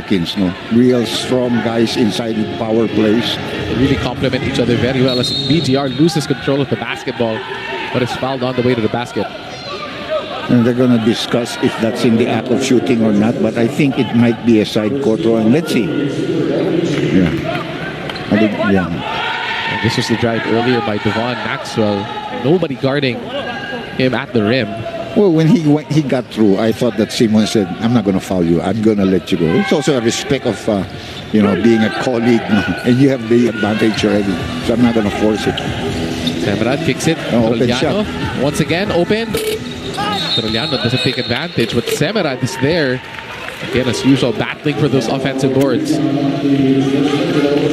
Perkins, no? Real strong guys inside with power plays. They really complement each other very well as BGR loses control of the basketball, but is fouled on the way to the basket. And they're going to discuss if that's in the act of shooting or not, but I think it might be a side court throw, and let's see. Yeah. And this was the drive earlier by Devon Maxwell. Nobody guarding him at the rim. Well, when he got through, I thought that Simon said, "I'm not going to foul you. I'm going to let you go." It's also a respect of, being a colleague, and you have the advantage already, so I'm not going to force it. Semerad kicks it. Open shot. Once again, open. Troliano doesn't take advantage, but Semerad is there. Again, as usual, battling for those offensive boards.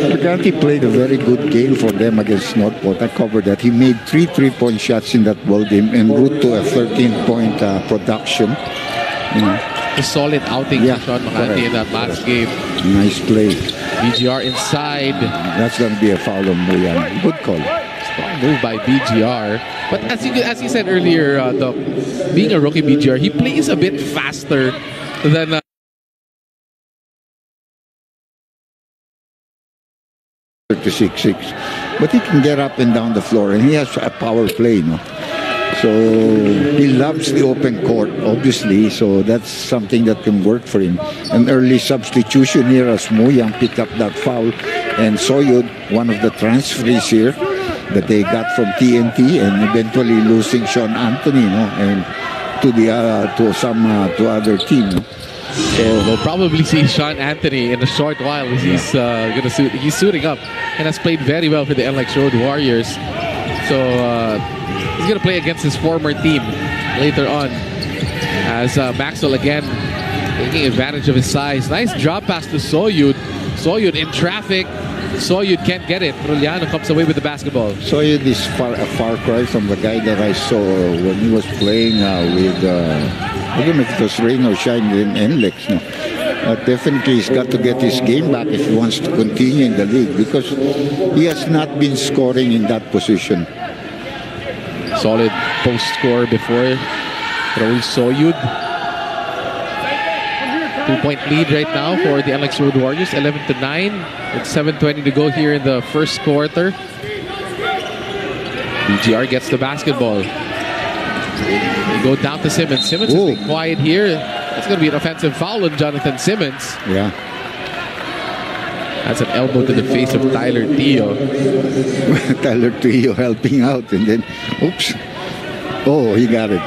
Brigante played a very good game for them against Northport. I covered that. He made 3 3-point shots in that ball game en route to a 13-point production. A solid outing for Sean Macante in that last game. Nice play. BGR inside. That's going to be a foul on Muyan. Good call. Strong move by BGR. But as you said earlier, being a rookie BGR, he plays a bit faster than... 36-6, but he can get up and down the floor, and he has a power play, no? So he loves the open court, obviously, so that's something that can work for him. An early substitution here as Moyang picked up that foul, and Soyud, one of the transferees here that they got from TNT, and eventually losing Sean Anthony, no? And to other team, no? So we'll probably see Sean Anthony in a short while. He's suiting up and has played very well for the Nlex Road Warriors. So he's going to play against his former team later on. As Maxwell again taking advantage of his size. Nice drop pass to Soyud. Soyud in traffic. Soyud can't get it. Troliano comes away with the basketball. Soyud is a far cry from the guy that I saw when he was playing with... I don't know if it was rain or shine in Nlex. No. Definitely he's got to get his game back if he wants to continue in the league, because he has not been scoring in that position. Solid post score before Raul Soyud. 2-point lead right now for the Nlex Road Warriors, 11-9 with 7:20 to go here in the first quarter. BGR gets the basketball. They go down to Simmons. Simmons has been quiet here. That's going to be an offensive foul on Jonathan Simmons. Yeah. That's an elbow to the face of Tyler Teo. Tyler Teo helping out, and then, oops. Oh, he got it.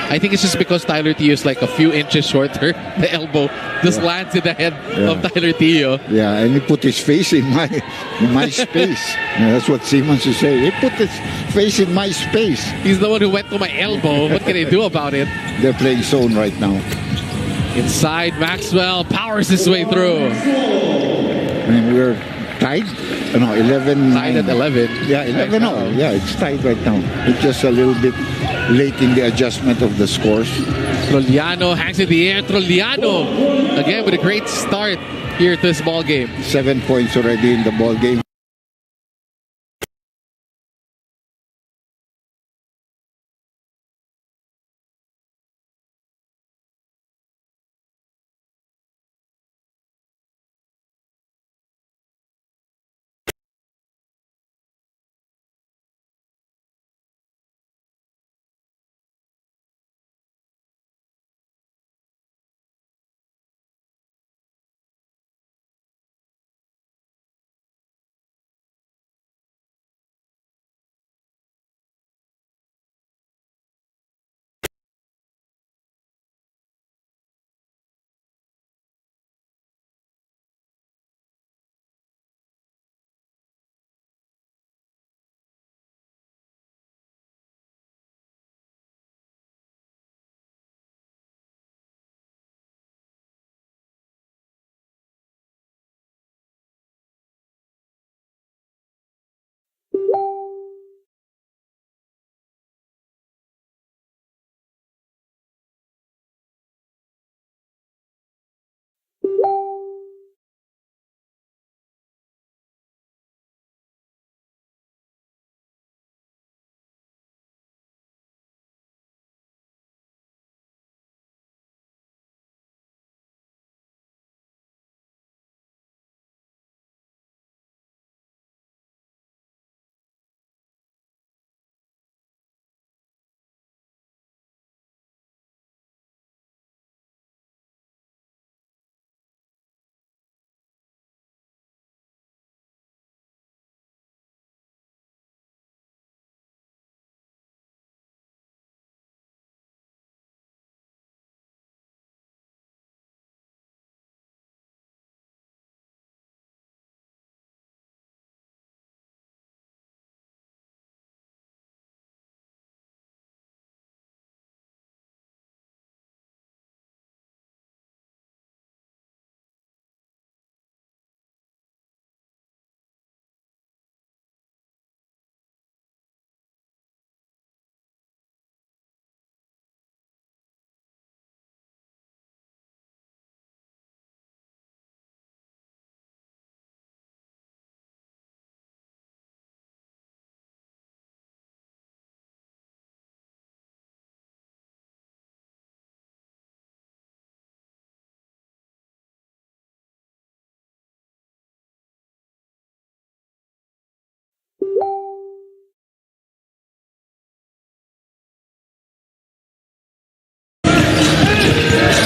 I think it's just because Tyler Teo is like a few inches shorter. The elbow just lands in the head of Tyler Teo. Yeah, and he put his face in my space. That's what Simmons is saying. He put his face in my space. He's the one who went to my elbow. What can I do about it? They're playing zone right now. Inside, Maxwell powers his way through. And we're tied. No, 11. Tied at 11. Yeah, 11. No, yeah, it's tied right now. It's just a little bit late in the adjustment of the scores. Troliano hangs in the air. Troliano again with a great start here at this ball game. 7 points already in the ball game.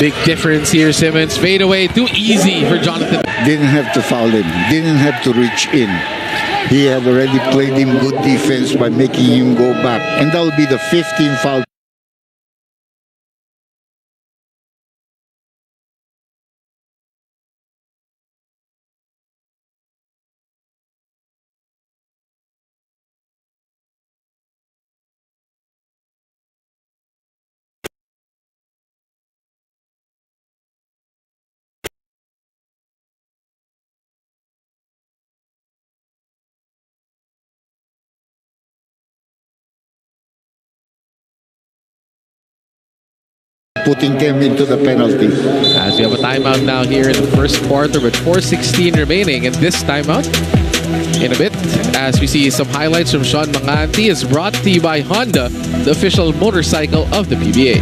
Big difference here, Simmons. Fade away, too easy for Jonathan. Didn't have to foul him. Didn't have to reach in. He had already played him good defense by making him go back. And that will be the 15th foul. Putting them into the penalty. As we have a timeout now here in the first quarter with 4:16 remaining. And this timeout, in a bit, as we see some highlights from Sean Manganti, is brought to you by Honda, the official motorcycle of the PBA.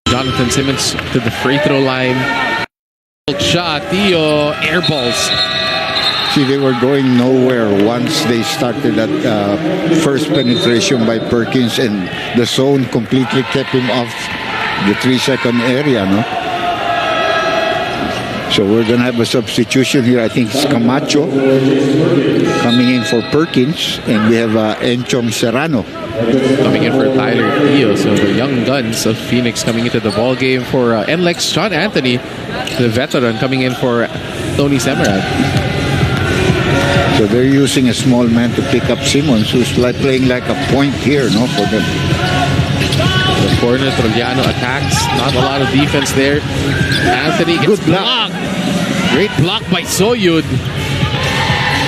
Jonathan Simmons to the free throw line. Shot, Theo, air balls. See, they were going nowhere once they started that first penetration by Perkins, and the zone completely kept him off the 3-second area, no? So we're going to have a substitution here. I think it's Camacho coming in for Perkins, and we have Enchong Serrano coming in for Tyler Theo. So the young guns of Phoenix coming into the ball game for Nlex. Sean Anthony, the veteran, coming in for Tony Semerad. So they're using a small man to pick up Simmons, who's playing like a point here, no, for them. The corner, Trollano attacks. Not a lot of defense there. Anthony gets Good block. blocked. Great block by Soyud.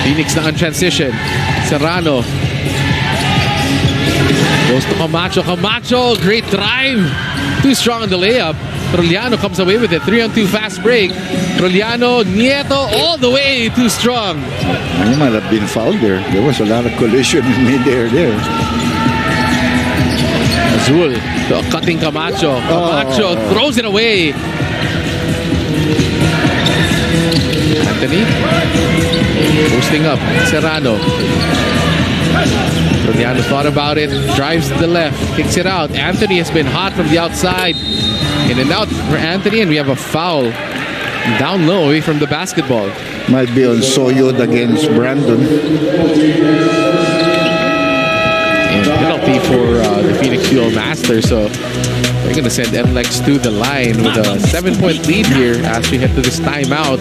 Phoenix na on transition. Serrano goes to Camacho. Camacho, great drive. Too strong on the layup. Trollano comes away with it. 3-on-2 fast break. Trollano, Nieto, all the way. Too strong. He might have been fouled there. There was a lot of collision in midair there. Azul, the cutting Camacho. Camacho throws it away. Anthony posting up. Serrano. Trollano thought about it, drives to the left, kicks it out. Anthony has been hot from the outside. In and out for Anthony, and we have a foul down low away from the basketball. Might be on Soyud against Brandon. And penalty for the Phoenix Fuel Master. So they're going to send Nlex to the line with a 7-point lead here as we head to this timeout.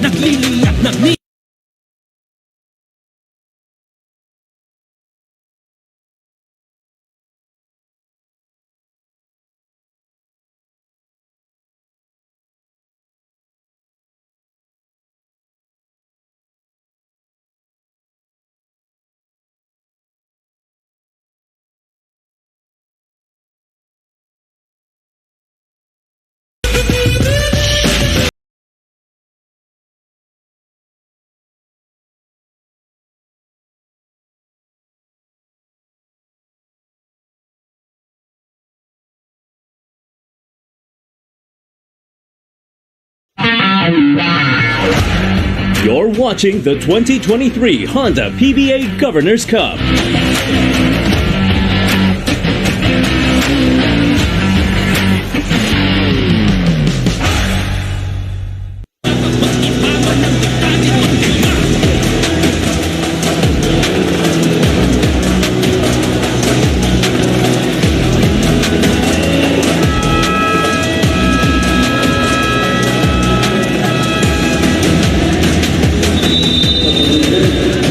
You're watching the 2023 Honda PBA Governors Cup.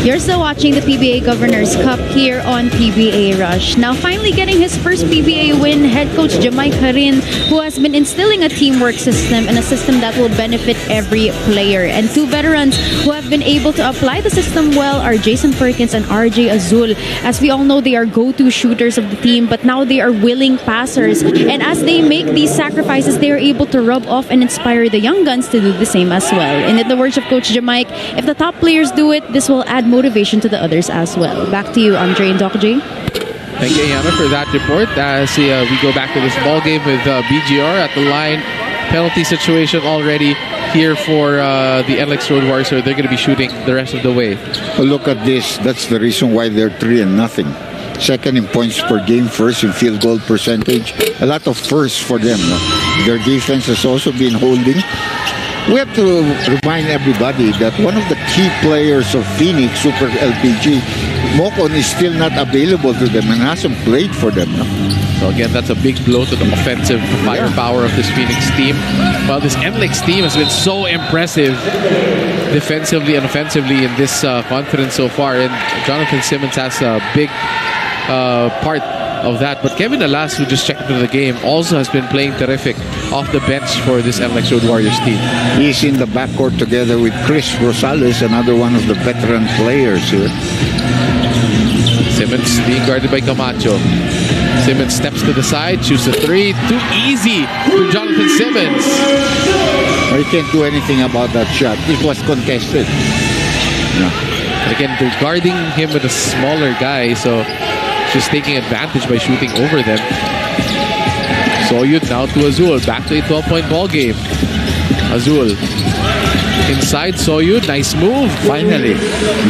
You're so watching the PBA Governors Cup here on PBA Rush. Now, finally getting his first PBA win, head coach Jamai Karin, who has been instilling a teamwork system and a system that will benefit every player. And two veterans who have been able to apply the system well are Jason Perkins and RJ Azul. As we all know, they are go-to shooters of the team, but now they are willing passers. And as they make these sacrifices, they are able to rub off and inspire the young guns to do the same as well. And in the words of Coach Jamai, if the top players do it, this will add motivation to the others as well. Back to you, Andre and Doc J. Thank you, Ayana, for that report. As we go back to this ball game with BGR at the line. Penalty situation already here for the Nlex Road Warriors. So they're going to be shooting the rest of the way. Well, look at this. That's the reason why they're 3-0. Second in points per game, first in field goal percentage. A lot of firsts for them. No? Their defense has also been holding. We have to remind everybody that one of the key players of Phoenix, Super LPG, Mokon, is still not available to them and hasn't played for them. No? So again, that's a big blow to the offensive firepower of this Phoenix team. Well, this Nlex team has been so impressive defensively and offensively in this conference so far. And Jonathan Simmons has a big part of that. But Kevin Alas, who just checked into the game, also has been playing terrific off the bench for this Nlex Road Warriors team. He's in the backcourt together with Chris Rosales, another one of the veteran players here. Simmons being guarded by Camacho. Simmons steps to the side, shoots a three. Too easy for Jonathan Simmons. He can't do anything about that shot. It was contested. Yeah. And again, they're guarding him with a smaller guy, so just taking advantage by shooting over them. Soyud now to Azul. Back to a 12-point ball game. Azul inside Soyud. Nice move. Finally,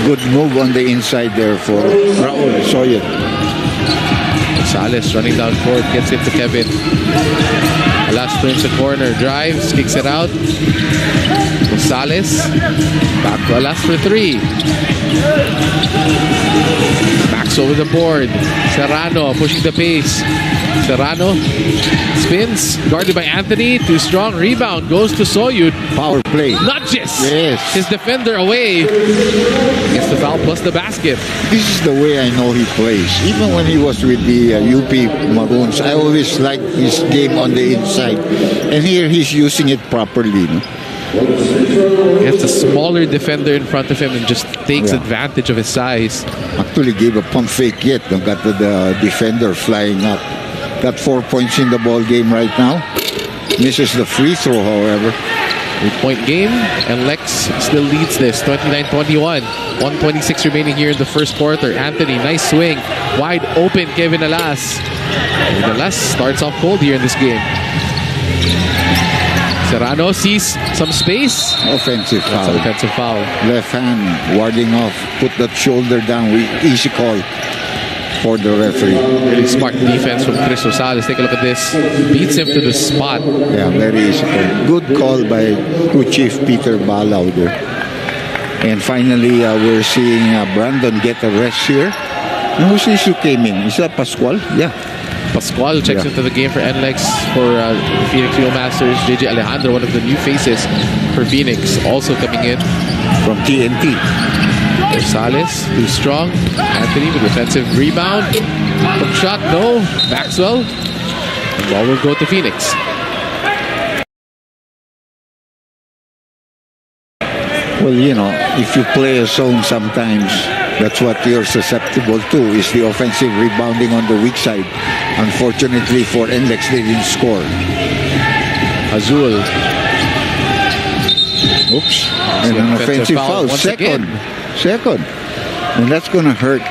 good move on the inside there for Raul Soyud. Gonzalez running down court, gets it to Kevin. Alas turns the corner, drives, kicks it out. Gonzalez back to Alas for three. Max over the board. Serrano pushing the pace. Serrano spins, guarded by Anthony. Too strong. Rebound goes to Soyud. Power play. Nudges Yes. his defender away. Gets the foul plus the basket. This is the way I know he plays. Even when he was with the UP Maroons, I always liked his game on the inside. And here he's using it properly. No? Gets a smaller defender in front of him and just takes advantage of his size. Actually gave a pump fake yet. Got the defender flying up. Got 4 points in the ball game right now. Misses the free throw, however. 8-point game, and Lex still leads this 29-21. 1:26 remaining here in the first quarter. Anthony, nice swing. Wide open, Kevin Alas. Kevin Alas starts off cold here in this game. Serrano sees some space. Offensive That's foul. an offensive foul. Left hand, warding off. Put that shoulder down. Easy call for the referee. Really smart defense from Chris Rosales. Take a look at this. Beats him to the spot. Yeah, very easy call. Good call by crew chief Peter Balau there. And finally, we're seeing Brandon get a rest here. And who's this who came in? Is that Pascual? Yeah. Pascual checks into the game for Nlex for Phoenix Real Masters. JJ Alejandro, one of the new faces for Phoenix, also coming in From TNT. Rosales, too strong. Anthony with defensive rebound. Hook shot, no. Maxwell. The ball will go to Phoenix. Well, you know, if you play a zone sometimes, that's what you're susceptible to, is the offensive rebounding on the weak side. Unfortunately for Nlex, they didn't score. Azul. Oops. And an offensive foul. once Second. again. Second. And that's going to hurt.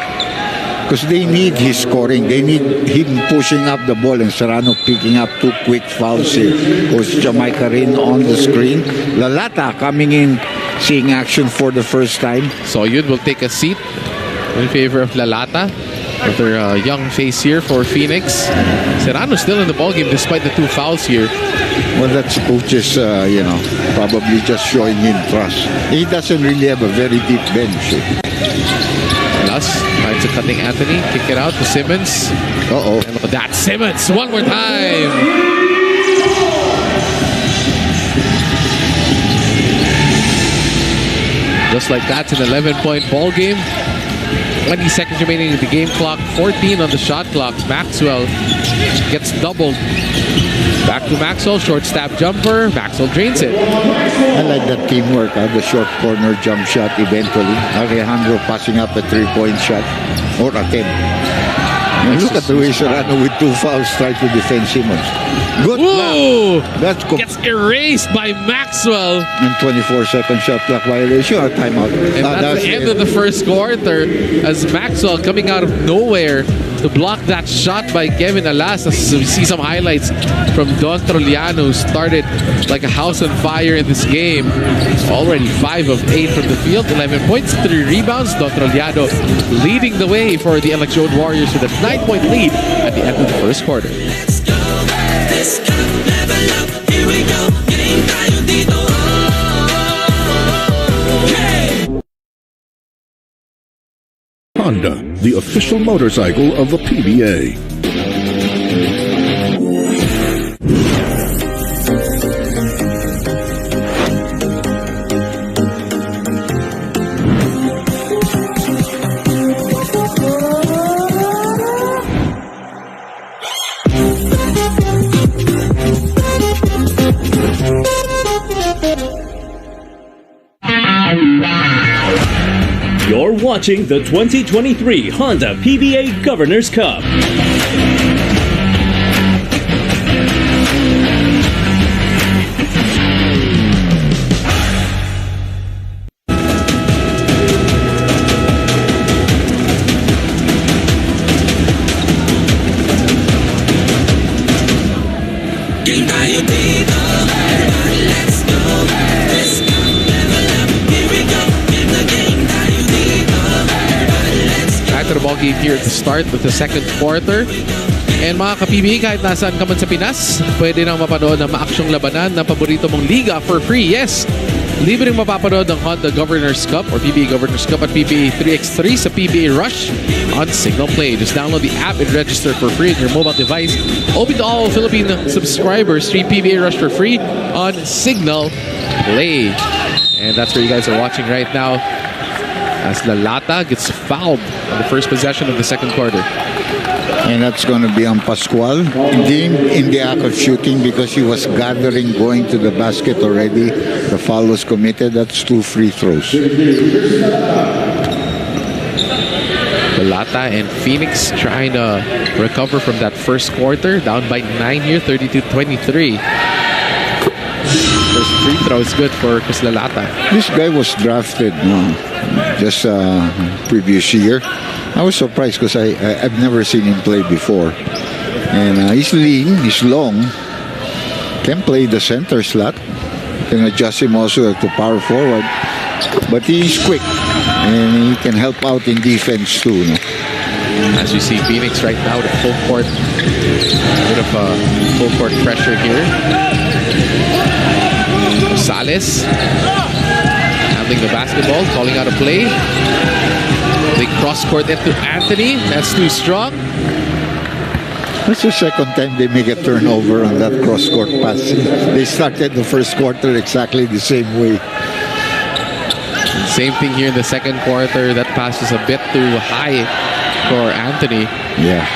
Because they need his scoring. They need him pushing up the ball and Serrano picking up two quick fouls here. Coach Jamaica Rin on the screen. Lalata coming in, seeing action for the first time. Soyud will take a seat in favor of Lalata. Another young face here for Phoenix. Serrano still in the ballgame despite the two fouls here. Well, that's coaches, you know, probably just showing him trust. He doesn't really have a very deep bench. Plus, finds a cutting Anthony. Kick it out to Simmons. Uh-oh. And look at that. Simmons, one more time. Just like that, it's an 11-point ball game. 20 seconds remaining in the game clock. 14 on the shot clock. Maxwell gets doubled. Back to Maxwell. Short stab jumper. Maxwell drains it. I like that teamwork. The short corner jump shot eventually. Alejandro passing up a 3-point shot or attempt. And look at the way Serrano with 2 fouls tried to defend Simmons. Good Whoa! block. That's Gets erased by Maxwell. and 24-second shot clock violation or timeout. And that's the end of the first quarter as Maxwell coming out of nowhere to block that shot by Kevin Alas. As we see some highlights from Don Troliano, who started like a house on fire in this game. Already 5 of 8 from the field, 11 points, 3 rebounds. Don Troliano leading the way for the Nlex Road Warriors with a 9-point lead at the end of the first quarter. Honda, the official motorcycle of the PBA. You're watching the 2023 Honda PBA Governor's Cup. To the ball game here at the start of the second quarter. And mga ka-PBA, kahit nasaan ka man sa Pinas, pwede nang mapanood ng maaksyong labanan ng paborito mong liga for free. Yes, libreng mapapanood ng Honda Governor's Cup or PBA Governor's Cup at PBA 3x3 sa PBA Rush on Signal Play. Just download the app and register for free on your mobile device. Open to all Philippine subscribers. Stream PBA Rush for free on Signal Play. And that's where you guys are watching right now, as Lalata gets fouled on the first possession of the second quarter. And that's going to be on Pascual. Deemed in the act of shooting because he was gathering, going to the basket already. The foul was committed. That's 2 free throws. Lalata and Phoenix trying to recover from that first quarter. Down by 9 here, 32-23. First free throw is good for Chris Lalata. This guy was drafted just previous year. I was surprised because I've never seen him play before. And he's lean, he's long, can play the center slot, can adjust him also to power forward. But he's quick and he can help out in defense too. No? As we see Phoenix right now with full court, a bit of full court pressure here. Rosales handling the basketball, calling out a play. They cross court into Anthony. That's too strong. That's the second time they make a turnover on that cross court pass. They started the first quarter exactly the same way. Same thing here in the second quarter. That pass is a bit too high for Anthony. Yeah.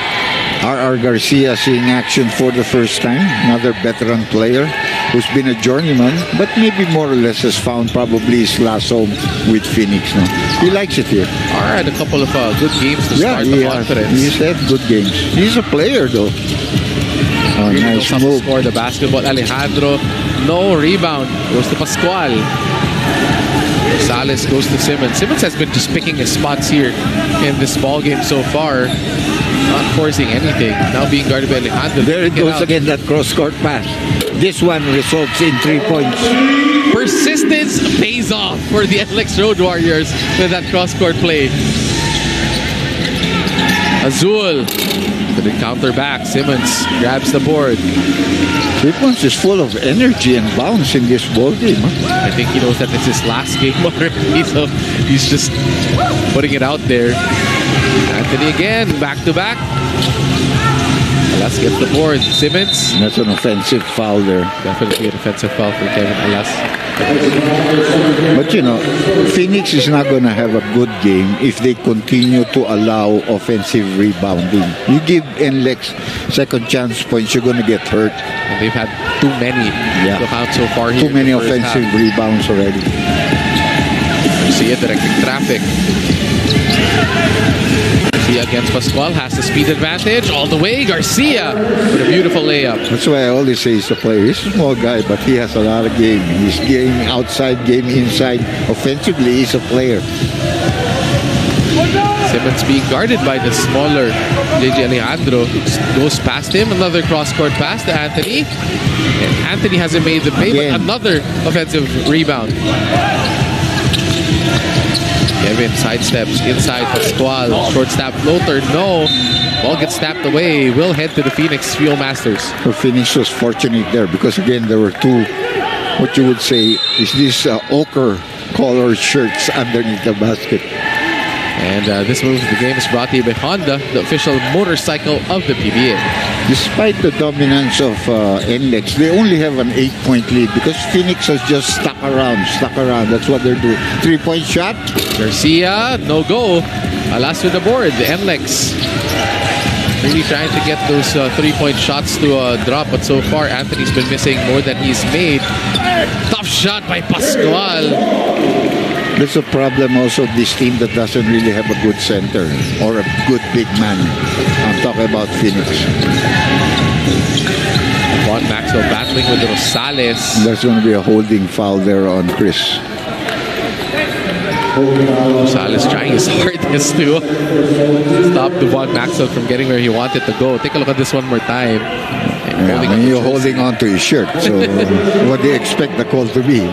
R.R. Garcia seeing action for the first time. Another veteran player who's been a journeyman, but maybe more or less has found probably his last home with Phoenix. No? He likes it here. R had a couple of good games to start the conference. He's had good games. He's a player though. Oh, nice move. Score the basketball. Alejandro, no rebound. Goes to Pascual. Rosales goes to Simmons. Simmons has been just picking his spots here in this ball game so far. Not forcing anything. Now being guarded by Alejandro. There it goes again, that cross-court pass. This one results in 3 points. Persistence pays off for the Nlex Road Warriors with that cross-court play. Azul with the counter back. Simmons grabs the board. Simmons is full of energy and bounce in this ball game. Huh? I think he knows that it's his last game already, so he's just putting it out there. Anthony again, back to back. Alas gets the board. Simmons. That's an offensive foul there. Definitely an offensive foul for Kevin Alas. But Phoenix is not going to have a good game if they continue to allow offensive rebounding. You give Nlex second chance points, you're going to get hurt. And they've had too many to count so far here. Too many offensive rebounds already. Garcia directing traffic. Garcia against Pascual has the speed advantage all the way. Garcia with a beautiful layup. That's why I always say he's a player. He's a small guy, but he has a lot of game. He's game outside, game inside. Offensively, he's a player. Simmons being guarded by the smaller JJ Alejandro. Goes past him. Another cross-court pass to Anthony. And Anthony hasn't made the play, but another offensive rebound. Kevin sidesteps inside Pascual. Short snap floater. No. Ball gets snapped away. Will head to the Phoenix Fuel Masters. Well, Phoenix was fortunate there because, again, there were two, what you would say, is this ochre colored shirts underneath the basket. And this move of the game is brought to you by Honda, the official motorcycle of the PBA. Despite the dominance of Nlex, they only have an 8-point lead because Phoenix has just stuck around. That's what they're doing. 3-point shot. Garcia, no go. Alas with the board. Nlex really trying to get those 3-point shots to drop, but so far Anthony's been missing more than he's made. Tough shot by Pascual. That's a problem also of this team that doesn't really have a good center or a good big man. I'm talking about Phoenix. Juan Maxwell battling with Rosales. There's going to be a holding foul there on Chris. Rosales trying his hardest to stop Juan Maxwell from getting where he wanted to go. Take a look at this one more time. You're holding on to his shirt. So what do you expect the call to be?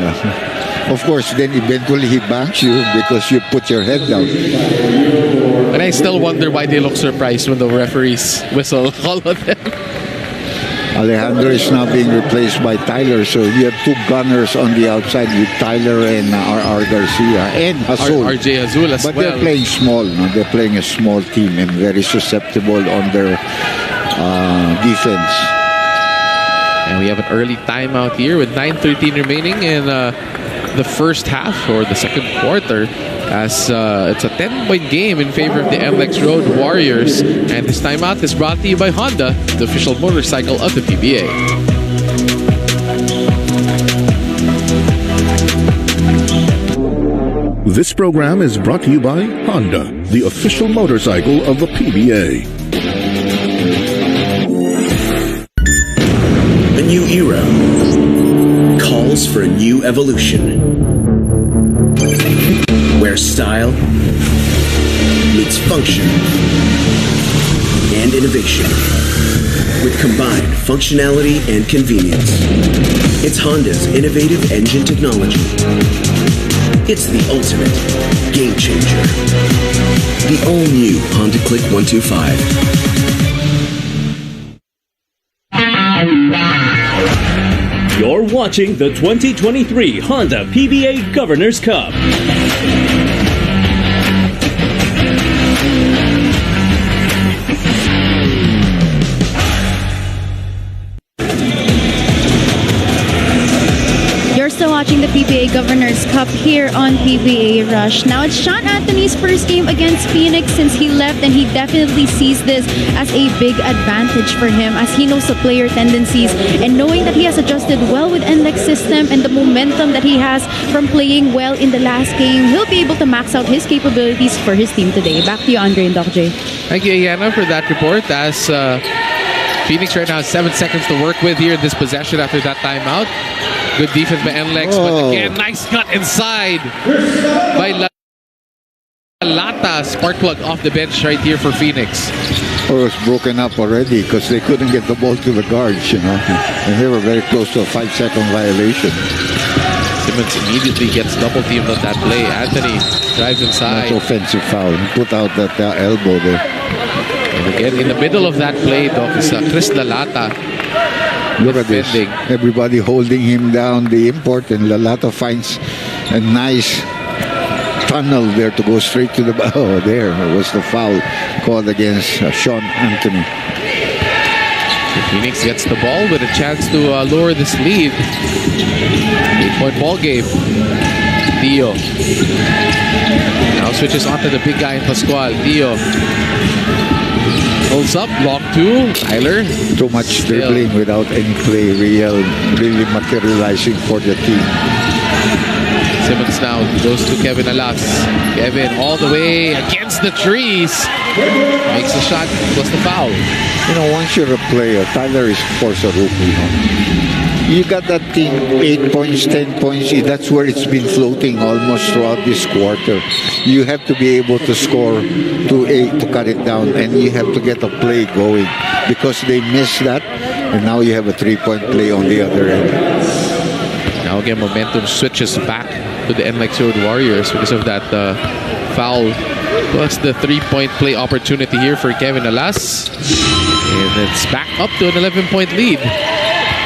Of course, then eventually he banks you because you put your head down. And I still wonder why they look surprised when the referees whistle all of them. Alejandro is now being replaced by Tyler, so you have two gunners on the outside with Tyler and R.R. Garcia and Azul. RJ Azul as but well. They're playing small. They're playing a small team and very susceptible on their defense. And we have an early timeout here with 9:13 remaining in the first half or the second quarter, as it's a 10-point game in favor of the Nlex Road Warriors. And this timeout is brought to you by Honda, the official motorcycle of the PBA. This program is brought to you by Honda, the official motorcycle of the PBA. A new era calls for a new evolution, where style meets function and innovation with combined functionality and convenience. It's Honda's innovative engine technology. It's the ultimate game changer. The all-new Honda Click 125. You're watching the 2023 Honda PBA Governor's Cup. Still watching the PBA Governor's Cup here on PBA Rush. Now it's Sean Anthony's first game against Phoenix since he left, and he definitely sees this as a big advantage for him as he knows the player tendencies, and knowing that he has adjusted well with Nlex system and the momentum that he has from playing well in the last game, he'll be able to max out his capabilities for his team today. Back to you, Andre and Doc J. Thank you, Ayana, for that report. As Phoenix right now has 7 seconds to work with here in this possession after that timeout. Good defense by Nlex, but again, nice cut inside by Lata. Spark plug off the bench right here for Phoenix. It was broken up already because they couldn't get the ball to the guards, and they were very close to a 5-second violation. Simmons immediately gets double teamed on that play. Anthony drives inside. That's offensive foul. He put out that elbow there. And again, in the middle of that play, Doc, is Chris Lalata. Look at this. Everybody holding him down, the import, and Lalata finds a nice tunnel there to go straight to the... Oh, there was the foul called against Sean Anthony. Phoenix gets the ball with a chance to lower this lead. 8-point ball game. Dio. Now switches onto the big guy in Pascual. Dio. Holds up. Block 2. Tyler. Too much dribbling without any play really materializing for the team. Simmons now goes to Kevin Alas. Kevin all the way against the trees. Makes a shot. Plus the foul. You know, once you're a player, Tyler is of course a rookie. You got that team 8 points, 10 points. That's where it's been floating almost throughout this quarter. You have to be able to score to cut it down, and you have to get a play going because they missed that, and now you have a 3-point play on the other end. Now again, momentum switches back to the Nlex Road Warriors because of that foul. Plus the 3-point play opportunity here for Kevin Alas. And it's back up to an 11-point lead.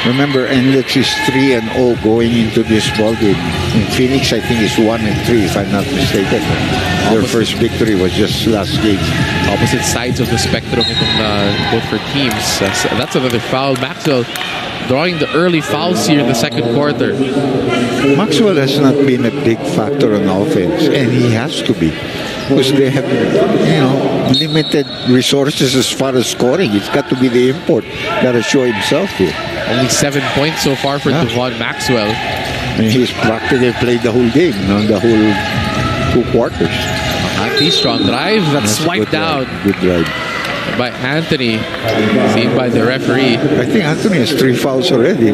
Remember, Nlex is 3-0 going into this ballgame. In Phoenix, I think, is 1-3, if I'm not mistaken. Their first victory was just last game. Opposite sides of the spectrum both for teams. That's another foul. Maxwell drawing the early fouls here in the second quarter. Maxwell has not been a big factor on offense, and he has to be. Because they have, limited resources as far as scoring. It's got to be the import. Got to show himself here. Only 7 points so far for Devon Maxwell. And he's practically played the whole game, the whole 2 quarters. Anthony, strong drive. That's swiped down. Good drive. By Anthony, seen by the referee. I think Anthony has 3 fouls already.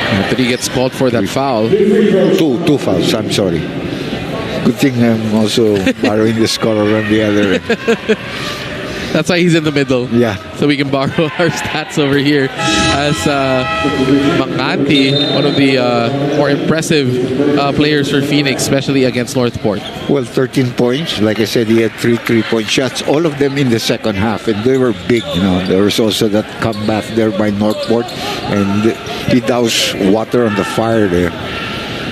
Anthony gets called for that foul. 2 fouls, I'm sorry. Good thing I'm also borrowing the score around the other end. That's why he's in the middle. Yeah. So we can borrow our stats over here. As Makati, one of the more impressive players for Phoenix, especially against Northport. Well, 13 points. Like I said, he had 3 3-point shots, all of them in the second half, and they were big. There was also that comeback there by Northport, and he doused water on the fire there.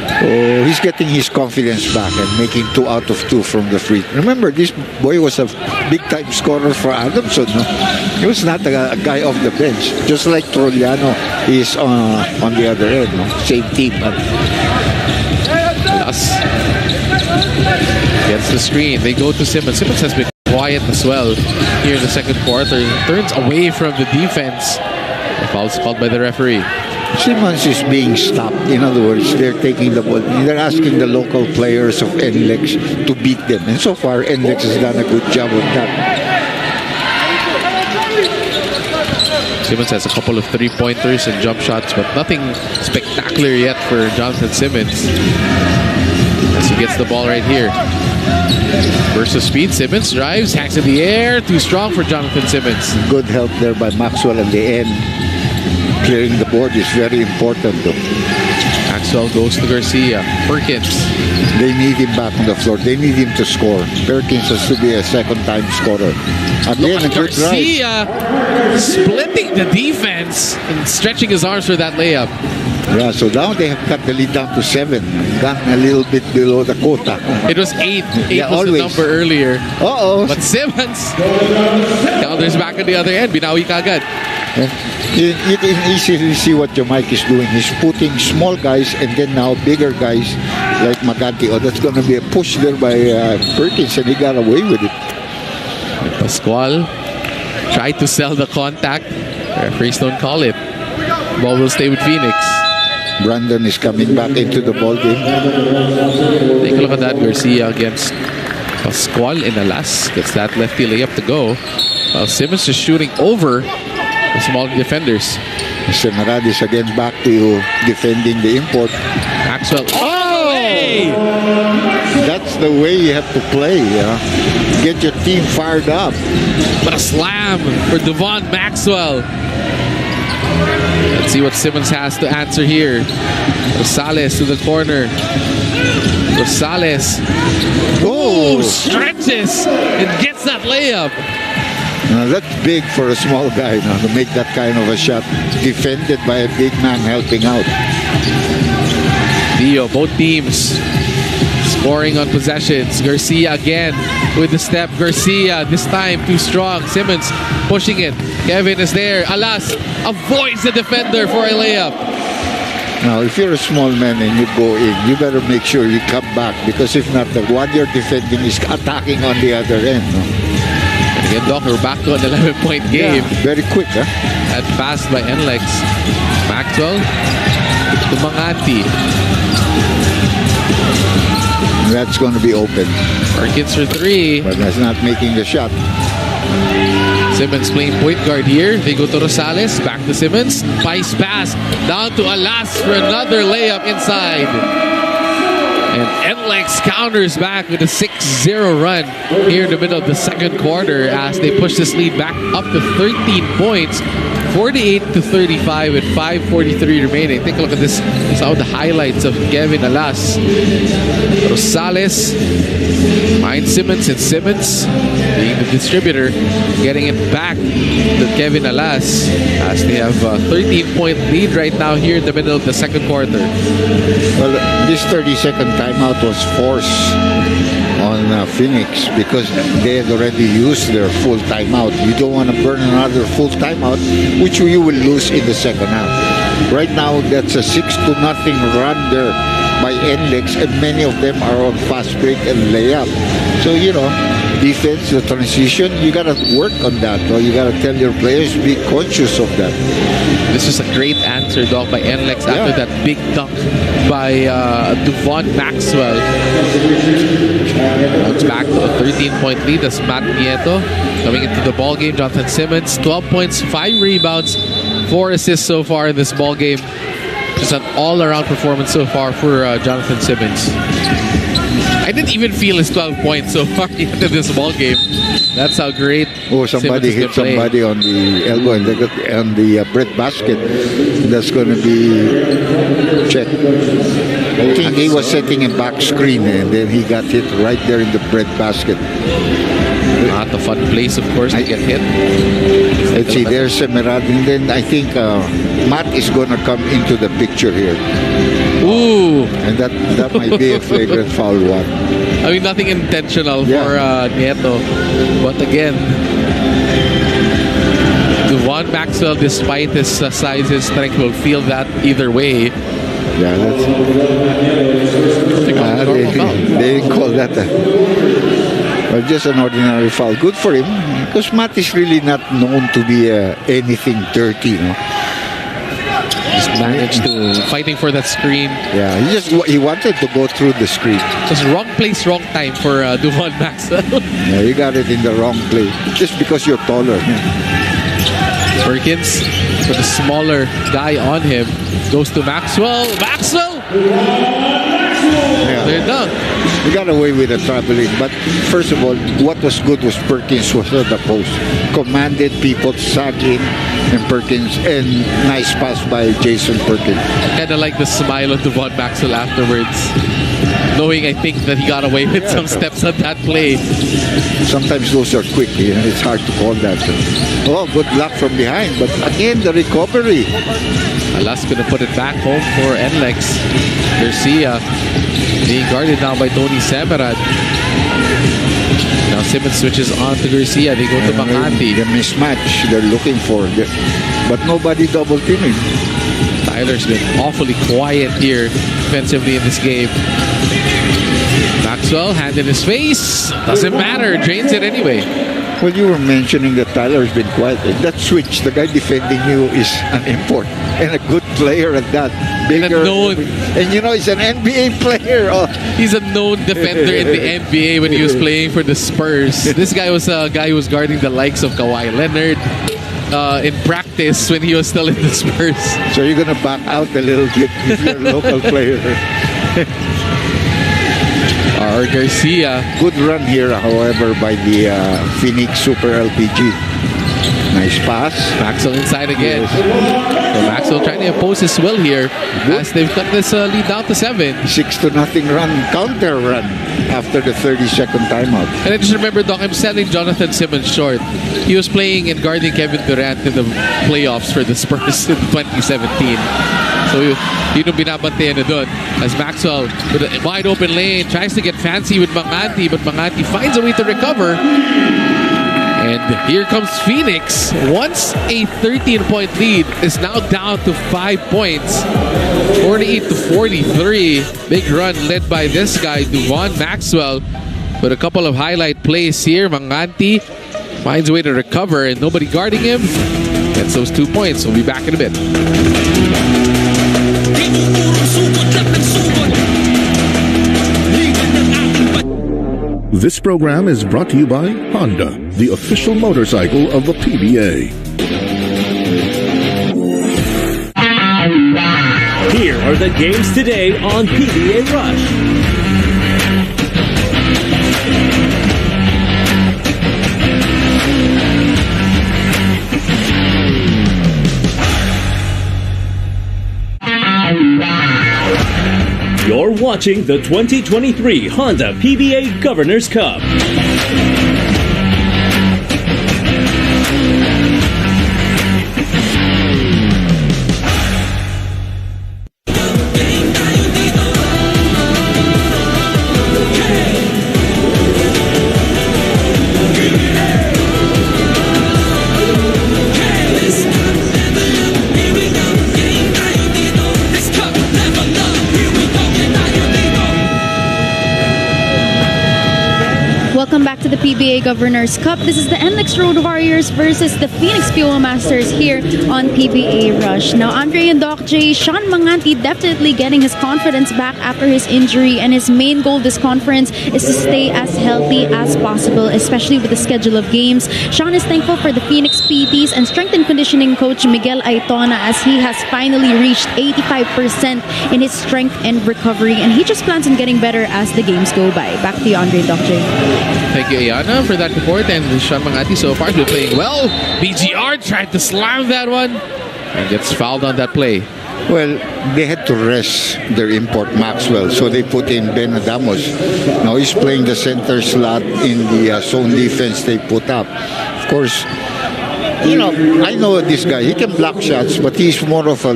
So he's getting his confidence back and making 2 out of 2 from the free. Remember, this boy was a big-time scorer for Adamson. No? He was not a guy off the bench. Just like Trollano is on the other end. No? Same team. Gets the screen. They go to Simmons. Simmons has been quiet as well here in the second quarter. Turns away from the defense. The foul's called by the referee. Simmons is being stopped. In other words, they're taking the ball. They're asking the local players of Nlex to beat them. And so far, Nlex has done a good job of that. Simmons has a couple of 3-pointers and jump shots, but nothing spectacular yet for Jonathan Simmons. As he gets the ball right here. Burst of speed. Simmons drives, hacks in the air. Too strong for Jonathan Simmons. Good help there by Maxwell at the end. Clearing the board is very important, though. Maxwell goes to Garcia. Perkins. They need him back on the floor. They need him to score. Perkins has to be a second-time scorer. Again, a good Garcia splitting the defense and stretching his arms for that layup. Yeah, so now they have cut the lead down to 7. Gotten a little bit below the quota. It was 8. 8 was the number earlier. Uh-oh. But Simmons counters back on the other end. Binawi kagad. You can easily see what Jamaica is doing. He's putting small guys and then now bigger guys like Magati. Oh, that's going to be a push there by Perkins, and he got away with it. Pascual tried to sell the contact. Referees don't call it. Ball will stay with Phoenix. Brandon is coming back into the ball game. Take a look at that. Garcia against Pascual in Alas. Gets that lefty layup to go. While Simmons is shooting over the small defenders. Mr. Maradis again back to defending the import. Maxwell. Oh! Hey! That's the way you have to play. Get your team fired up. But a slam for Devon Maxwell. Let's see what Simmons has to answer here. Rosales to the corner. Rosales. Oh, stretches and gets that layup. Now that's big for a small guy to make that kind of a shot. Defended by a big man helping out. Dio, both teams scoring on possessions. Garcia again. with the step. Garcia, this time too strong. Simmons pushing it. Kevin is there. Alas, avoids the defender for a layup. Now, if you're a small man and you go in, you better make sure you come back, because if not, the one you're defending is attacking on the other end. No? And again, Doc, we're back to an 11-point game. Yeah, very quick, huh? And passed by Nlex. Maxwell to Mangati. That's going to be open, Perkins for three. but that's not making the shot. Simmons playing point guard here. They go to Rosales. Back to Simmons. Vice pass. Down to Alas for another layup inside. And Nlex counters back with a 6-0 run here in the middle of the second quarter as they push this lead back up to 13 points. 48-35 with 5:43 remaining. Take a look at this. Some of the highlights of Kevin Alas. Rosales finds Simmons, and Simmons, being the distributor, getting it back to Kevin Alas as they have a 13-point lead right now here in the middle of the second quarter. Well, this 30-second timeout was forced on Phoenix because they had already used their full timeout. You don't want to burn another full timeout, which you will lose in the second half. Right now, that's a 6-0 run there by Nlex, and many of them are on fast break and layup. So, defense, the transition, you got to work on that. Or you got to tell your players, be conscious of that. This is a great answer, Doc, by Nlex after that big dunk by Devon Maxwell. It's back to a 13-point lead as Matt Nieto coming into the ball game. Jonathan Simmons, 12 points, 5 rebounds, 4 assists so far in this ball game. Just an all-around performance so far for Jonathan Simmons. I didn't even feel his 12 points so far into this ball game. That's how great. Oh, somebody hit somebody on the elbow and they got on the bread basket. That's going to be checked. I think he was setting a back screen and then he got hit right there in the bread basket. Not a fun place, of course, to get hit. Let's see, there's Semerad, and then I think Matt is going to come into the picture here. Ooh. And that might be a flagrant foul one. I mean, nothing intentional for Nieto. But again, Devon Maxwell, despite his size, his strength, will feel that either way. Yeah, that's... they didn't call that just an ordinary foul. Good for him, because Matt is really not known to be anything dirty, Just managed to fighting for that screen. Yeah, he wanted to go through the screen. Just wrong place, wrong time for Devon Maxwell. Yeah, you got it in the wrong place. Just because you're taller. Perkins, with a smaller guy on him, goes to Maxwell. Maxwell! Yeah. They're done. We got away with the traveling, but first of all, what was good was Perkins was at the post. Commanded people to sag in, and Perkins, and nice pass by Jason Perkins. Kind of like the smile of Devon Maxwell afterwards, knowing I think that he got away with some steps on that play. Sometimes those are quick, it's hard to call that. Oh, good luck from behind, but again, the recovery. Alas gonna put it back home for Nlex. Garcia being guarded now by Tony Semerad. Now Simmons switches on to Garcia. They go to Makati. The mismatch they're looking for, but nobody double teaming. Tyler's been awfully quiet here defensively in this game. Maxwell, hand in his face. Doesn't matter. Drains it anyway. Well, you were mentioning that Tyler's been quiet. That switch, the guy defending you is an import and a good player at that. Bigger, and he's an NBA player. Oh. He's a known defender in the NBA when he was playing for the Spurs. This guy was a guy who was guarding the likes of Kawhi Leonard in practice when he was still in the Spurs. So you're gonna back out a little bit if you're a local player. Or Garcia. Good run here, however, by the Phoenix Super LPG. Nice pass. Maxwell inside again. So Maxwell trying to impose his will here as they've cut this lead down to 7. 6-0 run, counter run after the 30-second timeout. And I just remember, Doc, I'm selling Jonathan Simmons short. He was playing and guarding Kevin Durant in the playoffs for the Spurs in 2017. So yun yung binabantayan na doon. As Maxwell with a wide open lane tries to get fancy with Manganti, but Manganti finds a way to recover. And here comes Phoenix. Once a 13-point lead is now down to 5 points. 48 to 43. Big run led by this guy, Devon Maxwell. With a couple of highlight plays here. Manganti finds a way to recover and nobody guarding him. Gets those 2 points. We'll be back in a bit. This program is brought to you by Honda, the official motorcycle of the PBA. Here are the games today on PBA Rush. You're watching the 2023 Honda PBA Governors Cup. Welcome back to the PBA Governors Cup. This is the Nlex Road Warriors versus the Phoenix Fuel Masters here on PBA Rush. Now, Andre and Doc J, Sean Manganti definitely getting his confidence back after his injury, and his main goal this conference is to stay as healthy as possible, especially with the schedule of games. Sean is thankful for the Phoenix PTs and strength and conditioning coach Miguel Aitona, as he has finally reached 85% in his strength and recovery, and he just plans on getting better as the games go by. Back to you, Andre and Doc J. Thank you, Ayana, for that report. And Sean Manganti so far has been playing well. BGR tried to slam that one and gets fouled on that play. Well, they had to rest their import Maxwell, so they put in Ben Adamos. Now he's playing the center slot in the zone defense they put up. Of course, you know, I know this guy. He can block shots, but he's more of a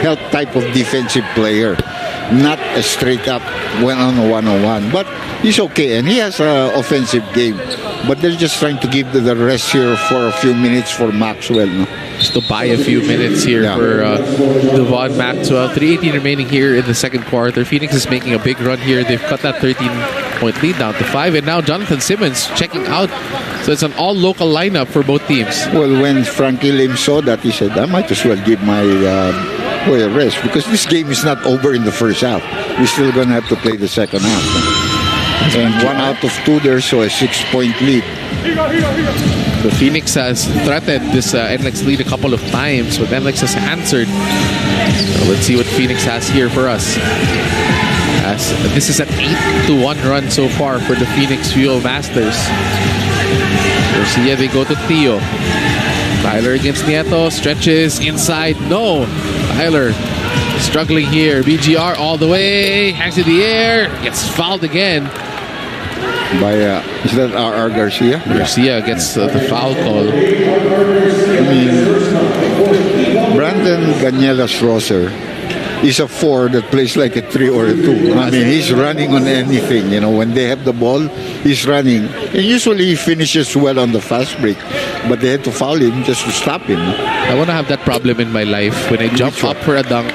help type of defensive player, not a straight up one-on-one. But he's okay, and he has an offensive game. But they're just trying to give the rest here for a few minutes for Maxwell. No? Just to buy a few minutes here for Devon Maxwell. 3:18 remaining here in the second quarter. Phoenix is making a big run here. They've cut that 13-point lead down to 5. And now Jonathan Simmons checking out. So it's an all-local lineup for both teams. Well, when Frankie Lim saw that, he said, I might as well give my a rest, because this game is not over in the first half. We're still going to have to play the second half. And 1 out of 2 there, so a 6-point lead. The Phoenix has threatened this Nlex lead a couple of times, but Nlex has answered. So let's see what Phoenix has here for us. As this is an 8-1 run so far for the Phoenix Fuel Masters. Garcia, they go to Theo. Tyler against Nieto, stretches inside. No, Tyler struggling here. BGR all the way, hangs in the air, gets fouled again. By, is that R.R. Garcia? Garcia gets the foul call. I mean, Brandon Ganielas-Rosser is a 4 that plays like a 3 or a 2. I mean, he's running on anything. You know, when they have the ball, he's running. And usually he finishes well on the fast break. But they had to foul him just to stop him. I want to have that problem in my life. When I jump up for a dunk,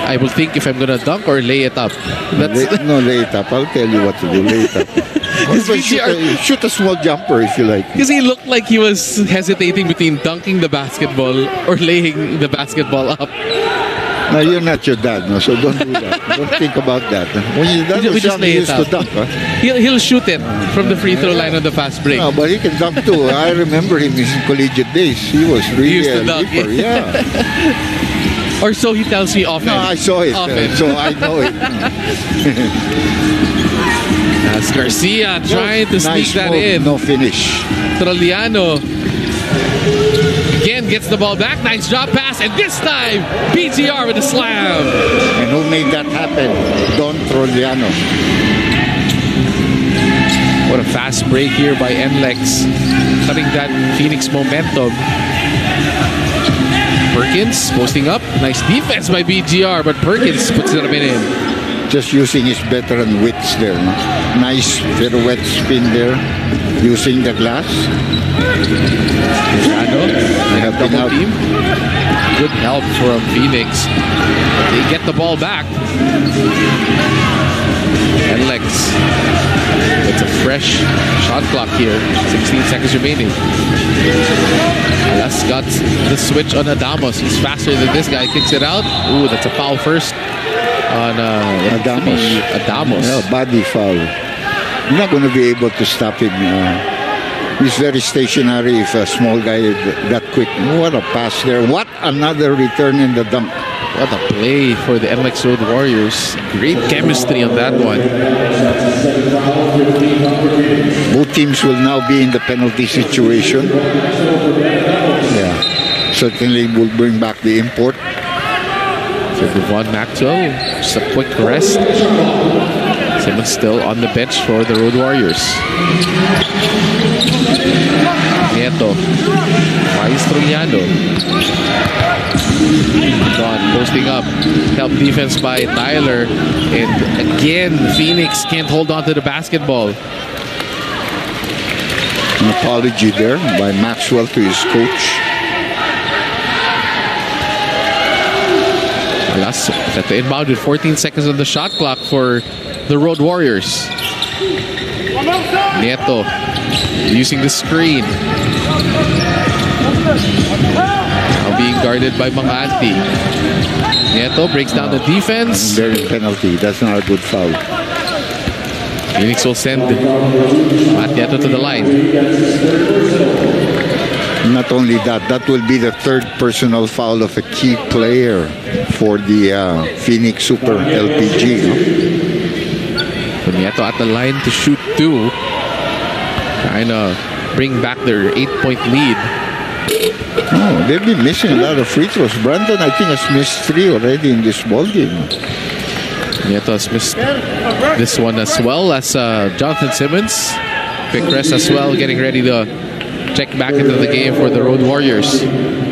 I will think if I'm going to dunk or lay it up. Lay it up. I'll tell you what to do. Lay it up. Shoot a small jumper if you like. Because he looked like he was hesitating between dunking the basketball or laying the basketball up. No, you're not your dad, no, so don't do that. Don't think about that. When your dad was young, he used to dunk. Huh? He'll shoot it from the free throw line on the fast break. No, but he can dunk too. I remember him in his collegiate days. He was really a leaper. Yeah. Or so he tells me often. No, I saw it. So I know it. That's Garcia trying to sneak that in. No finish. Trolliano again gets the ball back. Nice drop pass, and this time BGR with a slam. And who made that happen? Don Trolliano. What a fast break here by Nlex, cutting that Phoenix momentum. Perkins posting up. Nice defense by BGR, but Perkins puts it in. Just using his veteran wits there. No? Nice pirouette spin there, using the glass. They have double team. Good help from Phoenix. They get the ball back. Nlex. It's a fresh shot clock here. 16 seconds remaining. Alas got the switch on Adamos. He's faster than this guy. Kicks it out. Ooh, that's a foul first on Adamos. Yeah, body foul. You're not going to be able to stop him. He's very stationary if a small guy that quick. What a pass there. What another return in the dunk. What a play for the Nlex Road Warriors. Great chemistry on that one. Both teams will now be in the penalty situation. Yeah, certainly will bring back the import. So Devon Maxwell, just a quick rest. Simmons still on the bench for the Road Warriors. Nieto. Maestrillano. Don posting up. Help defense by Tyler. And again, Phoenix can't hold on to the basketball. An apology there by Maxwell to his coach. Alas, at the inbound with 14 seconds on the shot clock for the Road Warriors. Nieto using the screen. Now being guarded by Manganti. Nieto breaks down the defense. There is penalty. That's not a good foul. Phoenix will send Matt Nieto to the line. Not only that, that will be the third personal foul of a key player for the Phoenix Super LPG. No? Nieto at the line to shoot two. Trying to bring back their 8-point lead. Oh, they've been missing a lot of free throws. Brandon, I think, has missed 3 already in this ball game. Nieto has missed this one as well as Jonathan Simmons. Quick rest as well, getting ready to check back into the game for the Road Warriors.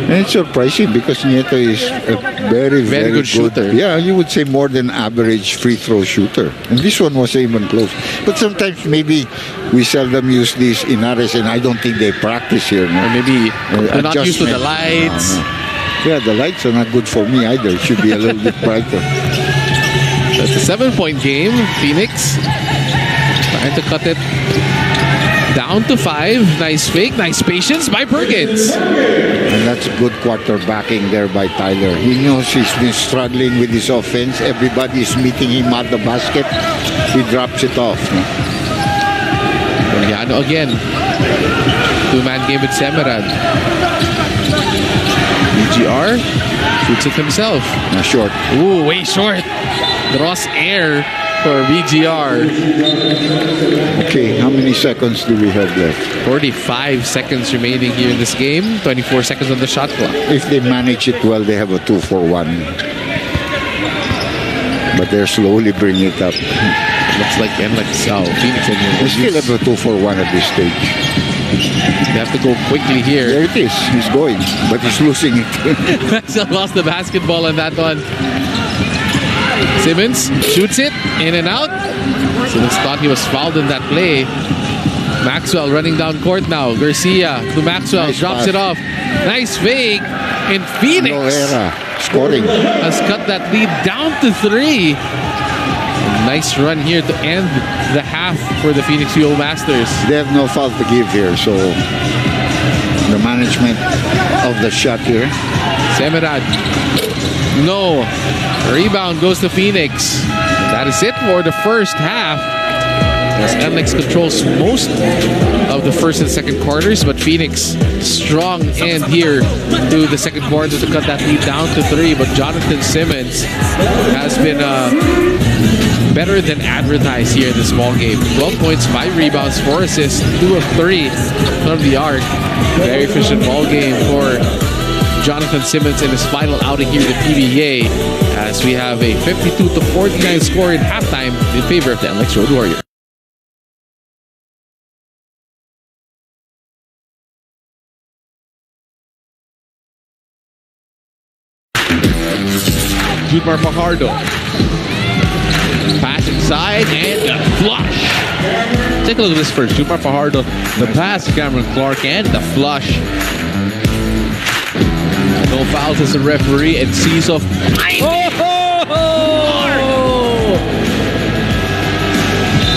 And it's surprising because Nieto is a very good shooter. Yeah, you would say more than average free throw shooter. And this one was even close. But sometimes maybe we seldom use these in Ares, and I don't think they practice here. No? Or maybe they're not used to the Adjustment. lights. Yeah, the lights are not good for me either. It should be a little bit brighter. So it's a 7-point game. Phoenix trying to cut it down to 5. Nice fake, nice patience by Perkins. And that's good quarterbacking there by Tyler. He knows he's been struggling with his offense. Everybody is meeting him at the basket. He drops it off. No? Oriano again. 2-man game with Semerad. BGR shoots it himself. Short. Ooh, way short. Draws air for BGR. Okay, how many seconds do we have left? 45 seconds remaining here in this game. 24 seconds on the shot clock. If they manage it well, they have a 2-for-1. But they're slowly bringing it up. Looks like Nlex. Oh, Phoenix. They still have a 2-for-1 at this stage. They have to go quickly here. There it is. He's going, but he's losing it. Maxwell lost the basketball on that one. Simmons shoots it in and out. Simmons thought he was fouled in that play. Maxwell running down court now. Garcia to Maxwell, Nice drops pass. it off. Nice fake. And Phoenix Loera scoring. has cut that lead down to 3. Nice run here to end the half for the Phoenix Fuel Masters. They have no foul to give here, so the management of the shot here. Semerad. No. Rebound goes to Phoenix. That is it for the first half. As Nlex controls most of the first and second quarters, but Phoenix strong end here to the second quarter to cut that lead down to 3. But Jonathan Simmons has been better than advertised here in this ball game. 12 points, 5 rebounds, 4 assists, 2 of 3 from the arc. Very efficient ball game for Jonathan Simmons in his final outing here at the PBA, as we have a 52-49 score in halftime in favor of the Nlex Road Warriors. Jumar Fajardo. Pass inside and the flush. Take a look at this first. Jumar Fajardo, the pass to Cameron Clark and the flush. No fouls as a referee and sees off.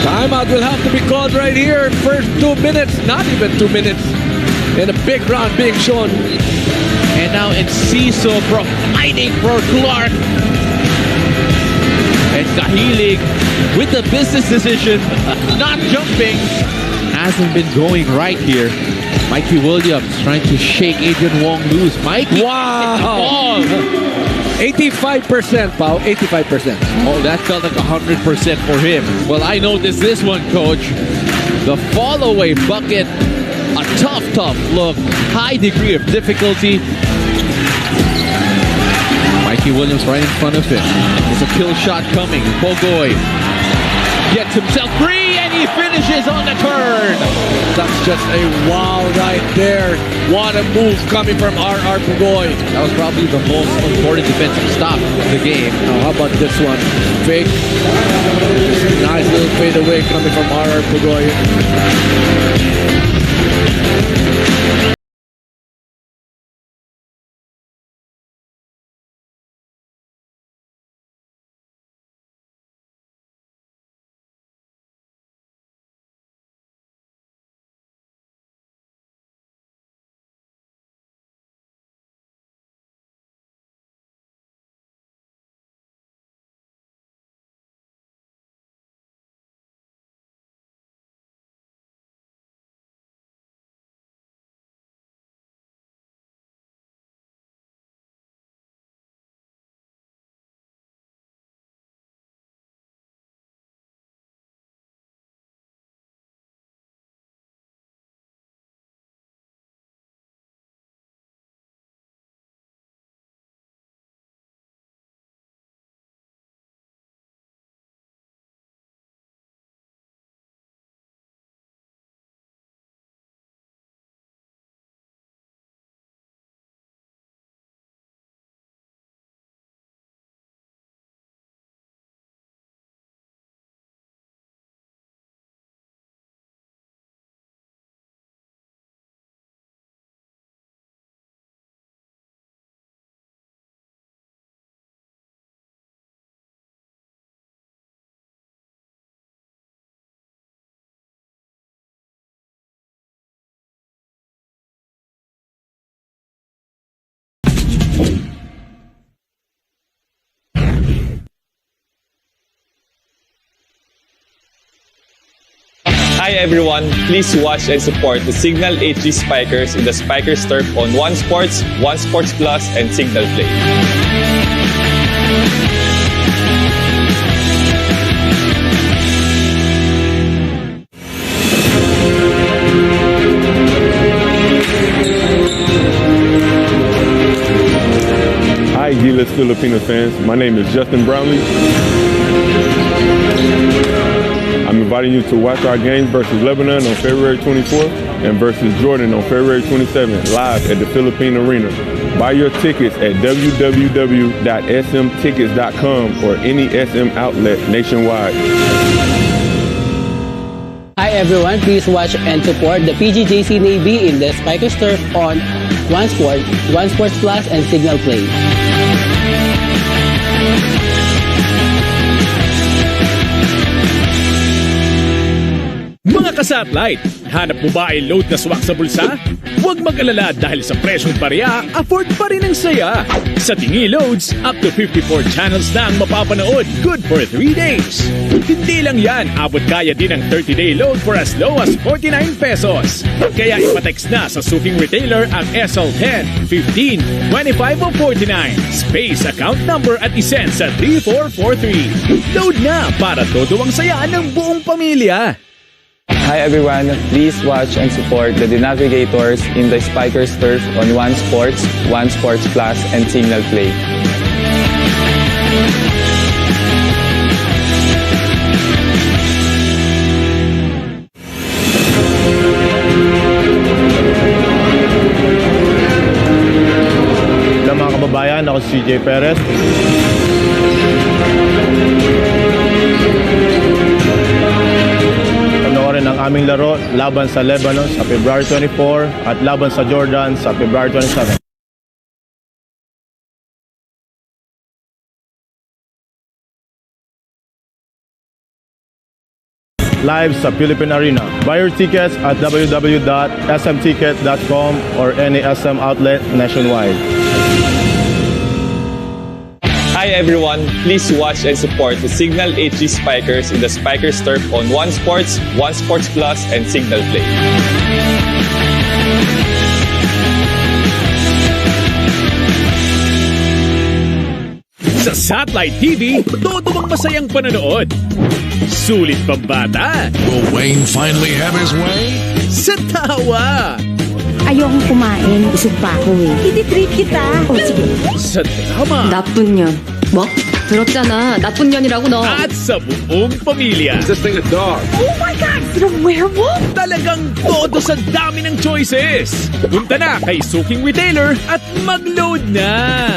Timeout will have to be called right here. First 2 minutes, not even 2 minutes. And a big round being shown. And now Enciso providing for Clark. And Kahilig with the business decision, not jumping. Hasn't been going right here. Mikey Williams trying to shake Adrian Wong loose. Mikey, wow! 85%, Pao. 85%. Oh, that felt like 100% for him. Well, I noticed this one, Coach. The fall-away bucket. A tough look. High degree of difficulty. Mikey Williams right in front of him. There's a kill shot coming. Pogoy gets himself free and he finishes on the turn. That's just a wow right there. What a move coming from R.R. Pugoy. That was probably the most important defensive stop of the game. Now, how about this one? Fake. Nice little fadeaway coming from R.R. Pugoy. Hi everyone, please watch and support the Signal HD Spikers in the Spikers Turf on One Sports, One Sports Plus, and Signal Play. Hi, Gilas Filipino fans. My name is Justin Brownlee. I'm inviting you to watch our games versus Lebanon on February 24th and versus Jordan on February 27th, live at the Philippine Arena. Buy your tickets at www.smtickets.com or any SM outlet nationwide. Hi everyone, please watch and support the PGJC Navy in the Spikers Turf on One Sport, One Sports Plus, and Signal Play. Mga ka-satellite, hanap mo ba ay load na swak sa bulsa? Huwag mag-alala dahil sa presyong barya, afford pa rin ang saya. Sa Tingi Loads, up to 54 channels na ang mapapanood, good for 3 days. Hindi lang yan, abot kaya din ang 30-day load for as low as 49 pesos. Kaya ipatext na sa suking retailer ang SL10, 15, 25 o 49. Space account number at isend sa 3443. Load na para todo ang saya ng buong pamilya. Hi everyone, please watch and support the Navigators in the Spikers Turf on One Sports, One Sports Plus, and Signal Play. Hello mga kababayan, ako si CJ Perez. aming laro laban sa Lebanon sa February 24 at laban sa Jordan sa February 27. Live sa Philippine Arena. Buy your tickets at www.smticket.com or any SM outlet nationwide. Hi everyone, please watch and support the Signal HG Spikers in the Spikers Turf on One Sports, One Sports Plus, and Signal Play. Sa Satellite TV, todo bang masayang panonood? Sulit pambata? Will Wayne finally have his way? Sa tawa? Ayokong kumain, busog pa ako eh. Hindi-treat kita. sige. Sa drama? 나쁜 년. 뭐? 들었잖아. 나쁜 년이라고 너. At sa buong pamilya? Is this thing a dog? Oh my God! Is it a werewolf? Talagang todo sa dami ng choices. Punta na kay Suking Retailer at mag-load na.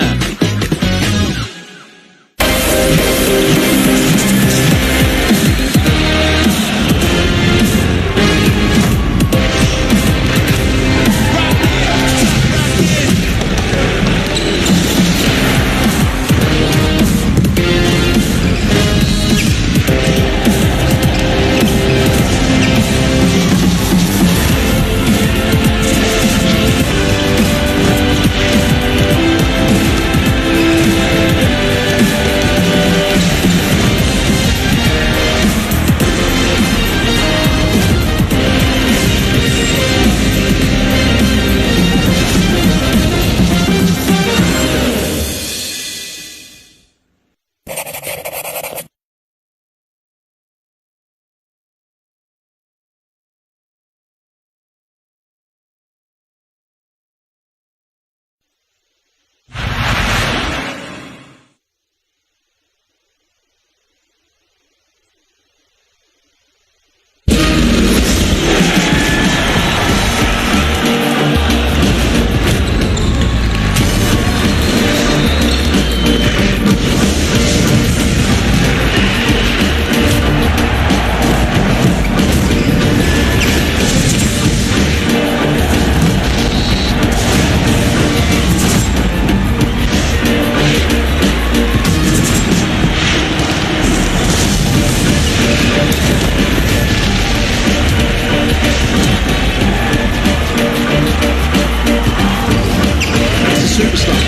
Superstar.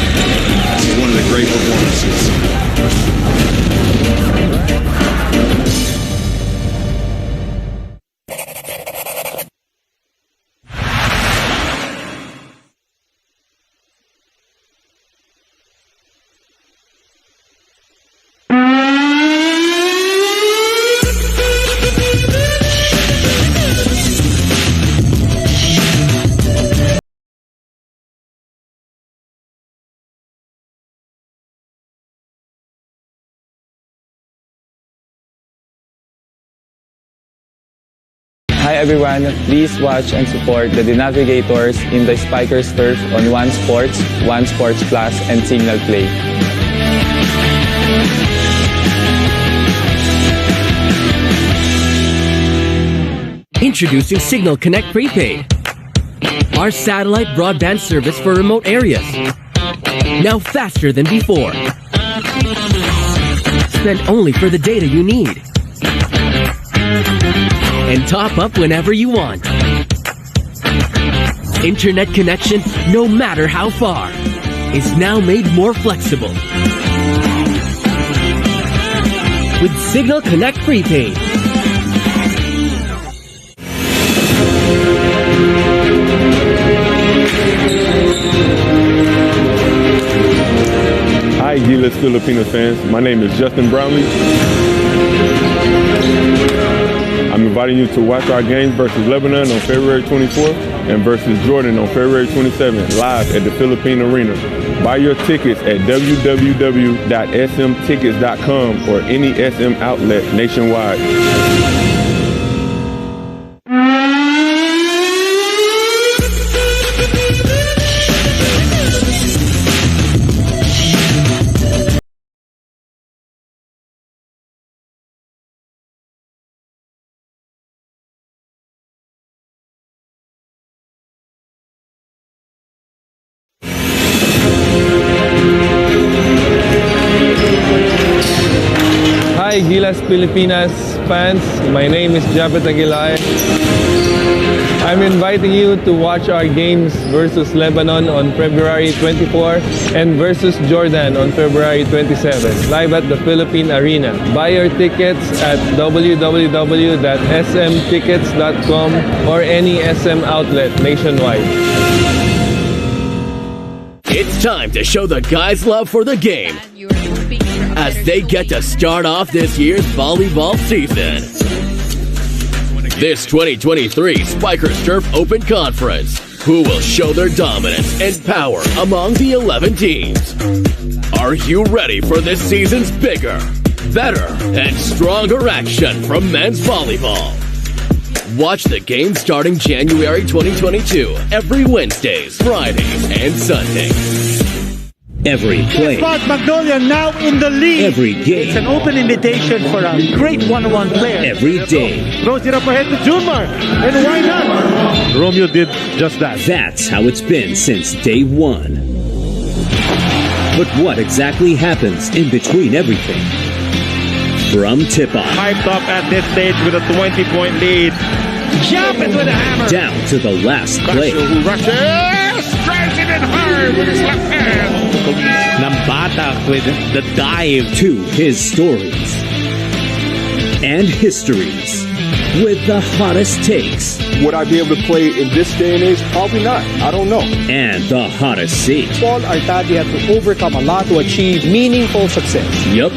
This is one of the great performances. Hi everyone, please watch and support the Navigators in the Spikers Turf on One Sports, One Sports Plus, and Signal Play. Introducing Signal Connect Prepaid, our satellite broadband service for remote areas. Now faster than before. Spend only for the data you need. And top up whenever you want. Internet connection, no matter how far, is now made more flexible. With Signal Connect Prepaid. Hi, Gilas Filipino fans. My name is Justin Brownlee. I'm inviting you to watch our games versus Lebanon on February 24th and versus Jordan on February 27th, live at the Philippine Arena. Buy your tickets at www.smtickets.com or any SM outlet nationwide. Hi, Gilas Pilipinas fans. My name is Japet Aguilar. I'm inviting you to watch our games versus Lebanon on February 24 and versus Jordan on February 27, live at the Philippine Arena. Buy your tickets at www.smtickets.com or any SM outlet nationwide. It's time to show the guys love for the game as they get to start off this year's volleyball season. This 2023 Spikers Turf Open Conference, who will show their dominance and power among the 11 teams. Are you ready for this season's bigger, better, and stronger action from men's volleyball? Watch the game starting January 2022, every Wednesdays, Fridays, and Sundays. Every play, Spot Magnolia now in the lead. Every game. It's an open invitation for a great one-on-one player. Every day. Throws it up ahead to Junmar. And why not? Romeo did just that. That's how it's been since day one. But what exactly happens in between everything? From tip-off. Hyped up at this stage with a 20-point lead. Jump it with a hammer. Down to the last play. Who rushes, drives it in hard with his left hand. Nambata with the dive to his stories and histories with the hottest takes. Would I be able to play in this day and age? Probably not. I don't know. And the hottest seat. Paul Artadi had to overcome a lot to achieve meaningful success. Yup.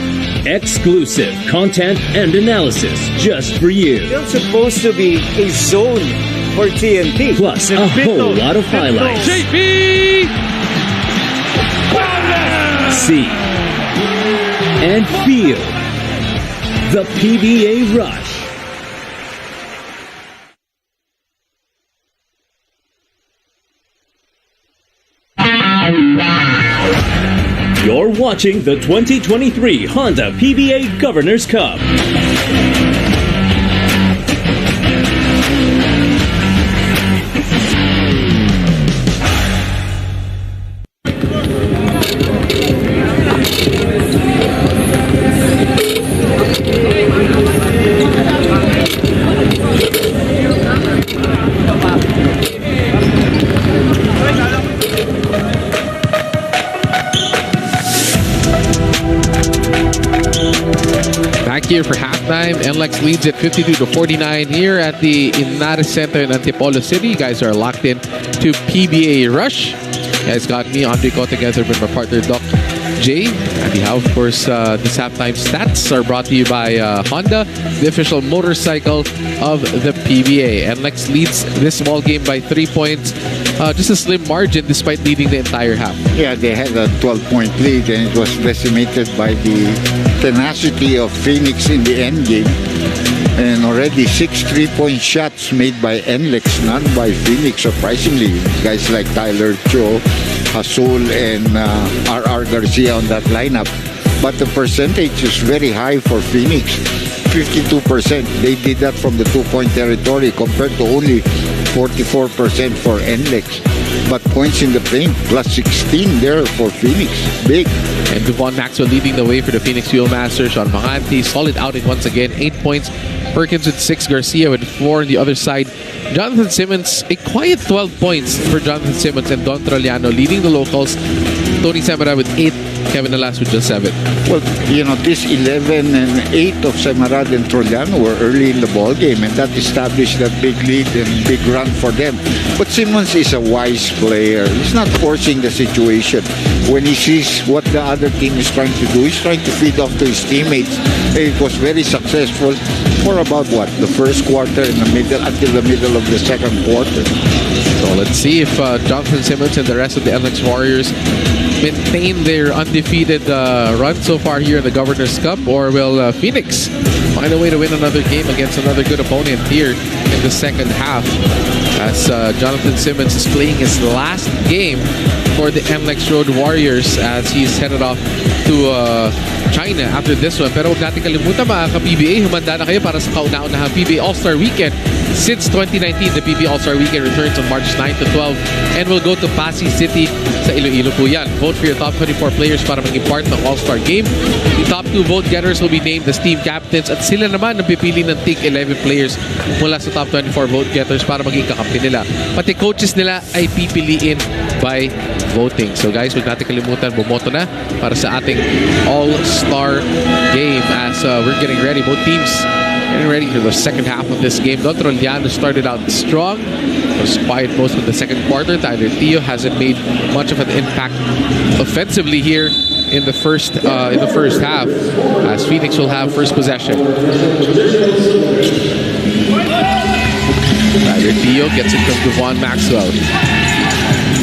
Exclusive content and analysis just for you. It's supposed to be a zone for TNT. Plus a whole lot of highlights. JP! See and feel the PBA rush. You're watching the 2023 Honda PBA Governors Cup. Here for halftime, Nlex leads at 52-49 here at the Inares Center in Antipolo City. You guys are locked in to PBA Rush. You guys got me, Andre Ko, together with my partner, Doc J. Anyhow, of course, this halftime stats are brought to you by Honda, the official motorcycle of the PBA. Nlex leads this ball game by 3 points. Just a slim margin despite leading the entire half. Yeah, they had a 12-point lead and it was decimated by the tenacity of Phoenix in the end game. And already 6 3-point shots made by Nlex, none by Phoenix, surprisingly. Guys like Tyler Cho, Hasul, and R.R. Garcia on that lineup. But the percentage is very high for Phoenix, 52%. They did that from the 2-point territory compared to only 44% for Nlex. But points in the paint, plus 16 there for Phoenix. Big. And Devon Maxwell leading the way for the Phoenix Wheelmasters. Sean Mahanti, solid outing once again. 8 points. Perkins with 6. Garcia with 4 on the other side. Jonathan Simmons, a quiet 12 points for Jonathan Simmons and Don Troliano leading the locals. Tony Samara with 8. Kevin Alas with just 7. Well, you know, this 11 and 8 of Semarad and Troliano were early in the ball game, and that established that big lead and big run for them. But Simmons is a wise player. He's not forcing the situation. When he sees what the other team is trying to do, he's trying to feed off to his teammates. It was very successful for about the first quarter and the middle until the middle of the second quarter. So let's see if Jonathan Simmons and the rest of the Nlex Warriors maintain their undefeated run so far here in the Governor's Cup, or will Phoenix find a way to win another game against another good opponent here in the second half, as Jonathan Simmons is playing his last game for the Nlex Road Warriors as he's headed off to China after this one. Pero huwag natin kalimutan, mga ka-PBA, humanda na kayo para sa kauna-unahang PBA All-Star Weekend since 2019. The PB All-Star Weekend returns on March 9 to 12 and will go to Pasig City sa Iloilo po yan. Vote for your top 24 players para maging part ng All-Star Game. The top 2 vote getters will be named as team captains at sila naman ang pipili ng TIC 11 players mula sa top 24 vote getters para maging kakampi nila. Pati coaches nila ay pipiliin by voting. So guys, huwag natin kalimutan, bumoto na para sa ating All-Star Game as we're getting ready. Both teams getting ready for the second half of this game. Don Troliano started out strong. Was quiet most of the second quarter. Tyler Tio hasn't made much of an impact offensively here in the first half, as Phoenix will have first possession. Tyler Tio gets it from Devon Maxwell.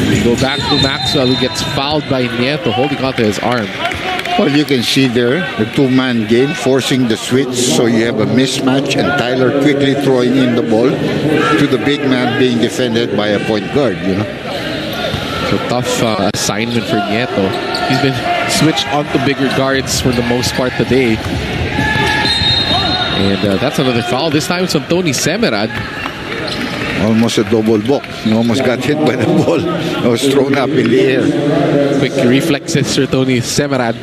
We go back to Maxwell, who gets fouled by Nieto, holding onto his arm. Well, you can see there the two-man game, forcing the switch, so you have a mismatch, and Tyler quickly throwing in the ball to the big man being defended by a point guard, you know. So tough assignment for Nieto. He's been switched onto bigger guards for the most part today. And that's another foul. This time it's on Tony Semerad. Almost a double book. He almost got hit by the ball. It was thrown up in the air. Quick reflexes for Tony Semerad.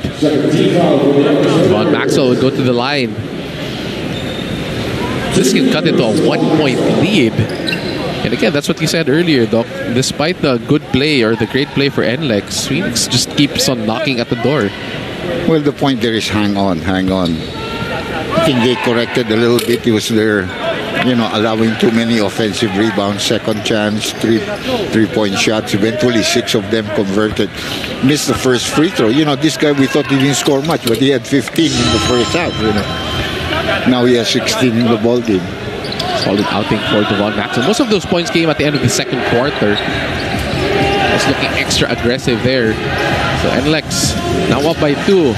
Von Maxwell would go to the line. This can cut into a 1-point lead. And again, that's what you said earlier, Doc. Despite the good play or the great play for Nlex, Phoenix just keeps on knocking at the door. Well, the point there is hang on. I think they corrected a little bit. He was there, you know, allowing too many offensive rebounds, second chance, three-point shots. Eventually, 6 of them converted. Missed the first free throw. You know, this guy, we thought he didn't score much, but he had 15 in the first half, you know. Now he has 16 in the ball game. Solid outing for Devon Maxwell. Most of those points came at the end of the second quarter. Was looking extra aggressive there. So Nlex now up by 2.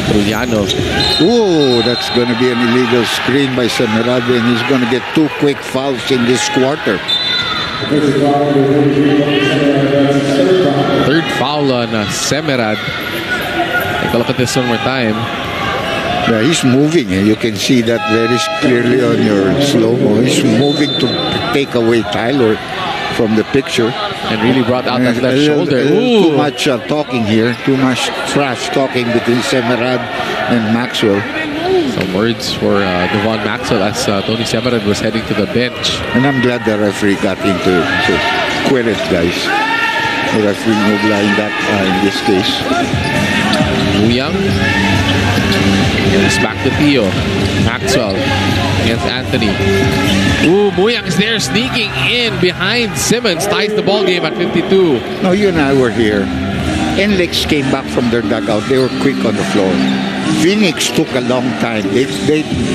Trujano. Oh, that's going to be an illegal screen by Semerad, and he's going to get 2 quick fouls in this quarter. Third foul on Semerad. Take a look at this one more time. Yeah, he's moving, and you can see that very clearly on your slow-mo. He's moving to take away Tyler from the picture. And really brought out that left shoulder. Too much talking here. Too much trash talking between Semerad and Maxwell. Some words for Devon Maxwell as Tony Semerad was heading to the bench. And I'm glad the referee got into it. So quit it, guys. The referee Nubla in this case. Muyang. And it's back to Tio. Maxwell against Anthony. Ooh, Muyang is there sneaking in behind Simmons. Ties the ball game at 52. No, you and I were here. Nlex came back from their dugout. They were quick on the floor. Phoenix took a long time. They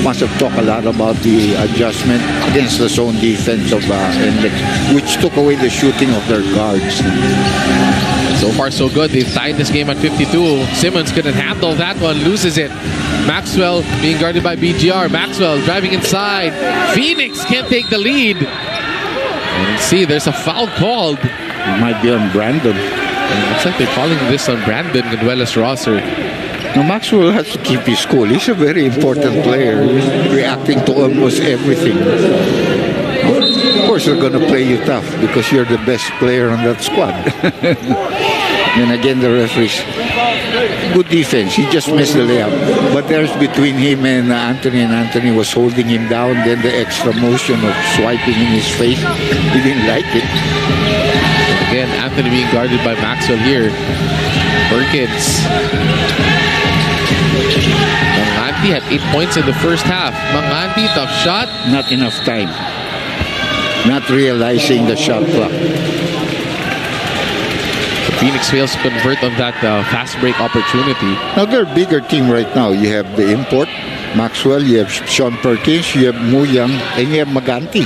must have talked a lot about the adjustment against the zone defense of Nlex, which took away the shooting of their guards. So far, so good. They've tied this game at 52. Simmons couldn't handle that one. Loses it. Maxwell being guarded by BGR. Maxwell driving inside. Phoenix can't take the lead. And see, there's a foul called. It might be on Brandon. And it looks like they're calling this on Brandon Gaduelas Rosser. Now, Maxwell has to keep his cool. He's a very important player. He's reacting to almost everything. Of course, they're going to play you tough because you're the best player on that squad. And again, the referees, good defense. He just missed the layup. But there's between him and Anthony was holding him down. Then the extra motion of swiping in his face. He didn't like it. Again, Anthony being guarded by Maxwell here. Perkins. Manganti had 8 points in the first half. Manganti, tough shot. Not enough time. Not realizing the shot clock. Phoenix fails to convert on that fast break opportunity. Now they're a bigger team right now. You have the import, Maxwell, you have Sean Perkins, you have Muyang, and you have Maganti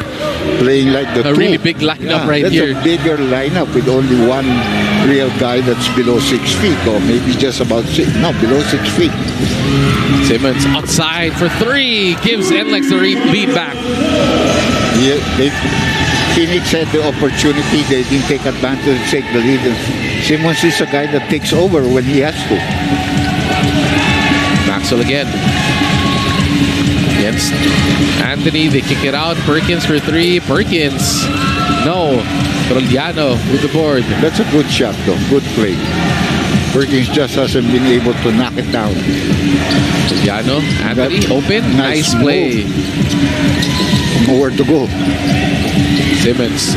playing like the a really big lineup right here. That's a bigger lineup with only one real guy that's below 6 feet, or maybe just about below 6 feet. Simmons outside for 3, gives Nlex the lead back. Yeah, Phoenix had the opportunity. They didn't take advantage to take the lead. Simmons is a guy that takes over when he has to. Maxwell again. against Anthony. They kick it out. Perkins for 3. Perkins. No. Troliano with the board. That's a good shot, though. Good play. Perkins just hasn't been able to knock it down. Troliano. Anthony. Open. Nice play. Nowhere to go. Simmons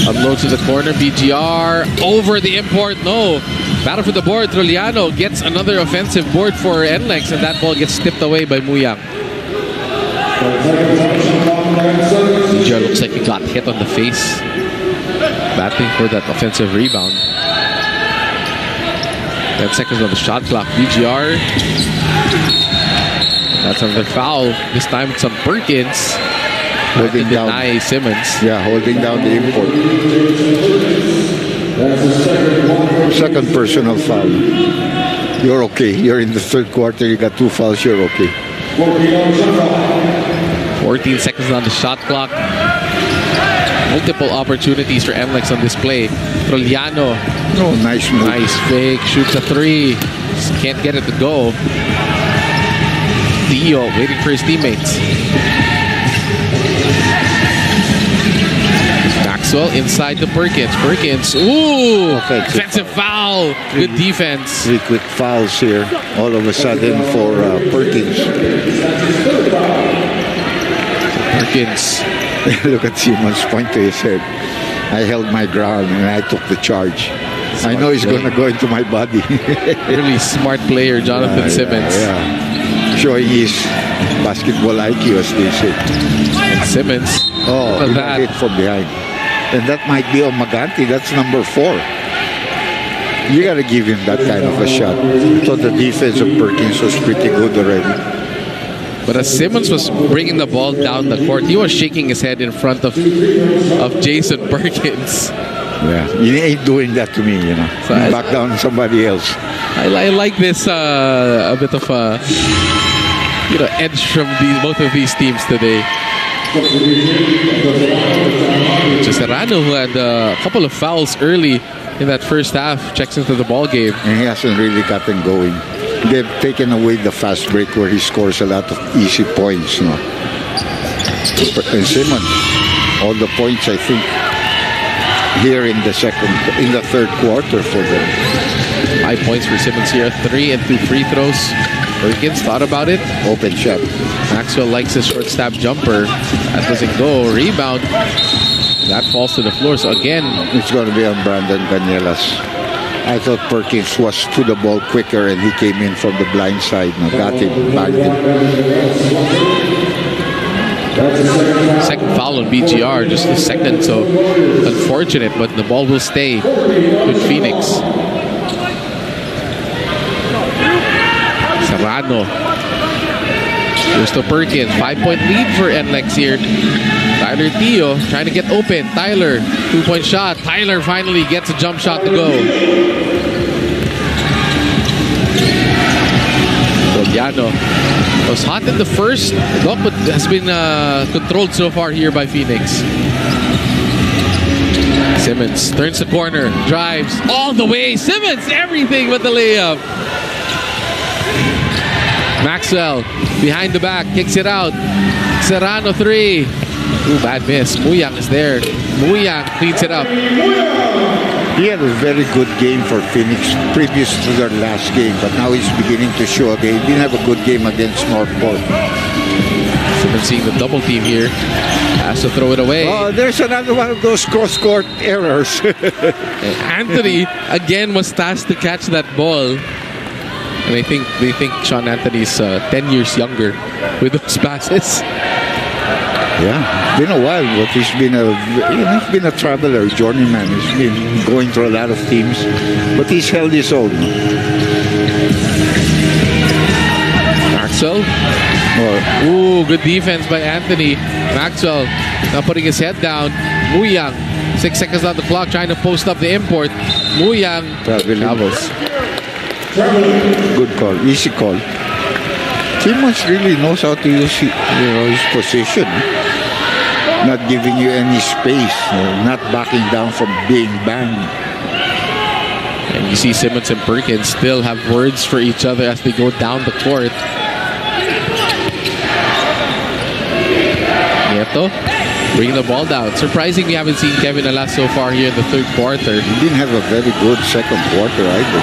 unloads to the corner. BGR over the import. No. Battle for the board. Troliano gets another offensive board for Nlex, and that ball gets tipped away by Muyang. BGR looks like he got hit on the face. Batting for that offensive rebound. 10 seconds on the shot clock. BGR. That's another foul. This time it's on Perkins. Holding down Simmons. Yeah, holding down the import. Second personal foul. You're okay. You're in the third quarter. You got 2 fouls. You're okay. 14 seconds on the shot clock. Multiple opportunities for Nlex on this play. Troliano. Oh, nice move. Nice fake. Shoots a 3. Just can't get it to go. Theo waiting for his teammates. Maxwell inside to Perkins. Perkins. Ooh! Offensive foul. Good defense. 3 quick fouls here. All of a sudden for Perkins. Perkins. Look at Simmons point to his head. I held my ground and I took the charge. I know he's going to go into my body. Really smart player, Jonathan Simmons. Yeah. Showing his basketball IQ, as they say. And Simmons. Oh, he got hit from behind. And that might be on Maganti. That's number 4. You got to give him that kind of a shot. I thought the defense of Perkins was pretty good already. But as Simmons was bringing the ball down the court, he was shaking his head in front of Jason Perkins. Yeah, he ain't doing that to me, you know. So back down on somebody else. I like this a bit of a edge from both of these teams today. Serrano, who had a couple of fouls early in that first half, checks into the ball game. And he hasn't really gotten going. They've taken away the fast break where he scores a lot of easy points. You know. And Simmons, all the points I think here in the third quarter for them. 5 points for Simmons here, 3 and 2 free throws. Perkins thought about it. Open shot. Maxwell likes his short stab jumper. That doesn't go. Rebound. That falls to the floor. So again, it's going to be on Brandon Canielas. I thought Perkins was to the ball quicker and he came in from the blind side. Now got him, bagged him. Second foul on BGR, just a second, so unfortunate, but the ball will stay with Phoenix. Serrano. Here's to Perkins, 5-point lead for Nlex here. Tyler Theo trying to get open. Tyler, 2-point shot. Tyler finally gets a jump shot to go. Troliano was hot in the first, but has been controlled so far here by Phoenix. Simmons turns the corner, drives all the way. Simmons, everything but the layup. Maxwell behind the back, kicks it out. Serrano 3. Ooh, bad miss. Muyang is there. Muyang cleans it up. He had a very good game for Phoenix previous to their last game, but now he's beginning to show again. He didn't have a good game against Northport. Simmons seeing the double team here. Has to throw it away. Oh, there's another one of those cross-court errors. Anthony again was tasked to catch that ball. And they think Sean Anthony's 10 years younger with those passes. Yeah, been a while, but he's been a traveler, journeyman. He's been going through a lot of teams, but he's held his own. Maxwell. Ooh, good defense by Anthony. Maxwell now putting his head down. Muyang, 6 seconds on the clock, trying to post up the import. Muyang travels. Good call, easy call. Simmons really knows how to use his position. Not giving you any space, not backing down from being banged. And you see Simmons and Perkins still have words for each other as they go down the court. Nieto bringing the ball down. Surprising we haven't seen Kevin Alas so far here in the third quarter. He didn't have a very good second quarter either.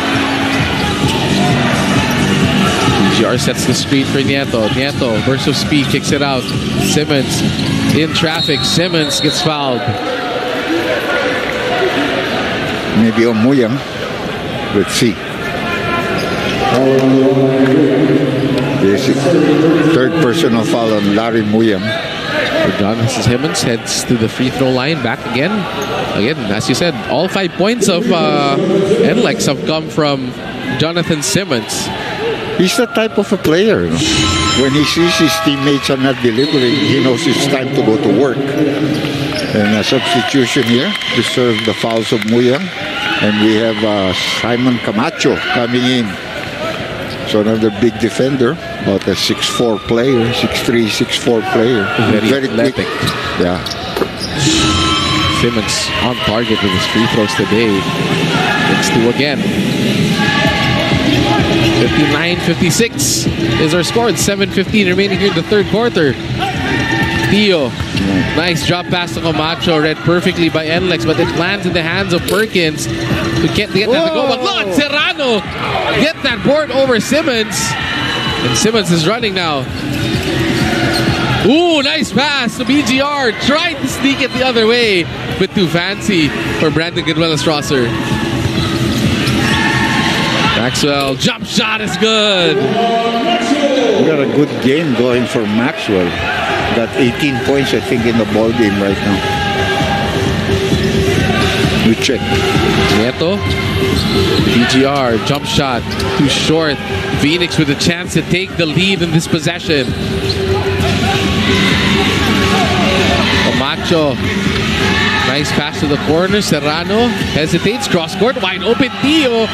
PGR sets the screen for Nieto. Nieto, burst of speed, kicks it out. Simmons in traffic. Simmons gets fouled. Maybe Omuyang. Let's see. Basic third personal foul on Larry Muyang. Jonathan Simmons heads to the free throw line, back again. Again, as you said, all 5 points of Nlex have come from Jonathan Simmons. He's that type of a player. You know? When he sees his teammates are not delivering, he knows it's time to go to work. And a substitution here to serve the fouls of Muyang. And we have Simon Camacho coming in. So another big defender, about a 6'4 player, 6'3", 6'4 player. Very quick. Yeah. Simmons on target with his free throws today. It's 2 again. 59-56 is our score. It's 7:15 remaining here in the third quarter. Theo, nice drop pass to Camacho, read perfectly by Nlex, but it lands in the hands of Perkins. Who can't get that to go, but look, Serrano get that board over Simmons. And Simmons is running now. Ooh, nice pass to BGR. Tried to sneak it the other way, but too fancy for Brandon Goodwillis-Rosser. Maxwell, jump shot is good. We got a good game going for Maxwell. Got 18 points, I think, in the ball game right now. We check. Nieto, PGR, jump shot, too short. Phoenix with a chance to take the lead in this possession. Camacho, nice pass to the corner. Serrano hesitates, cross court, wide open. Theo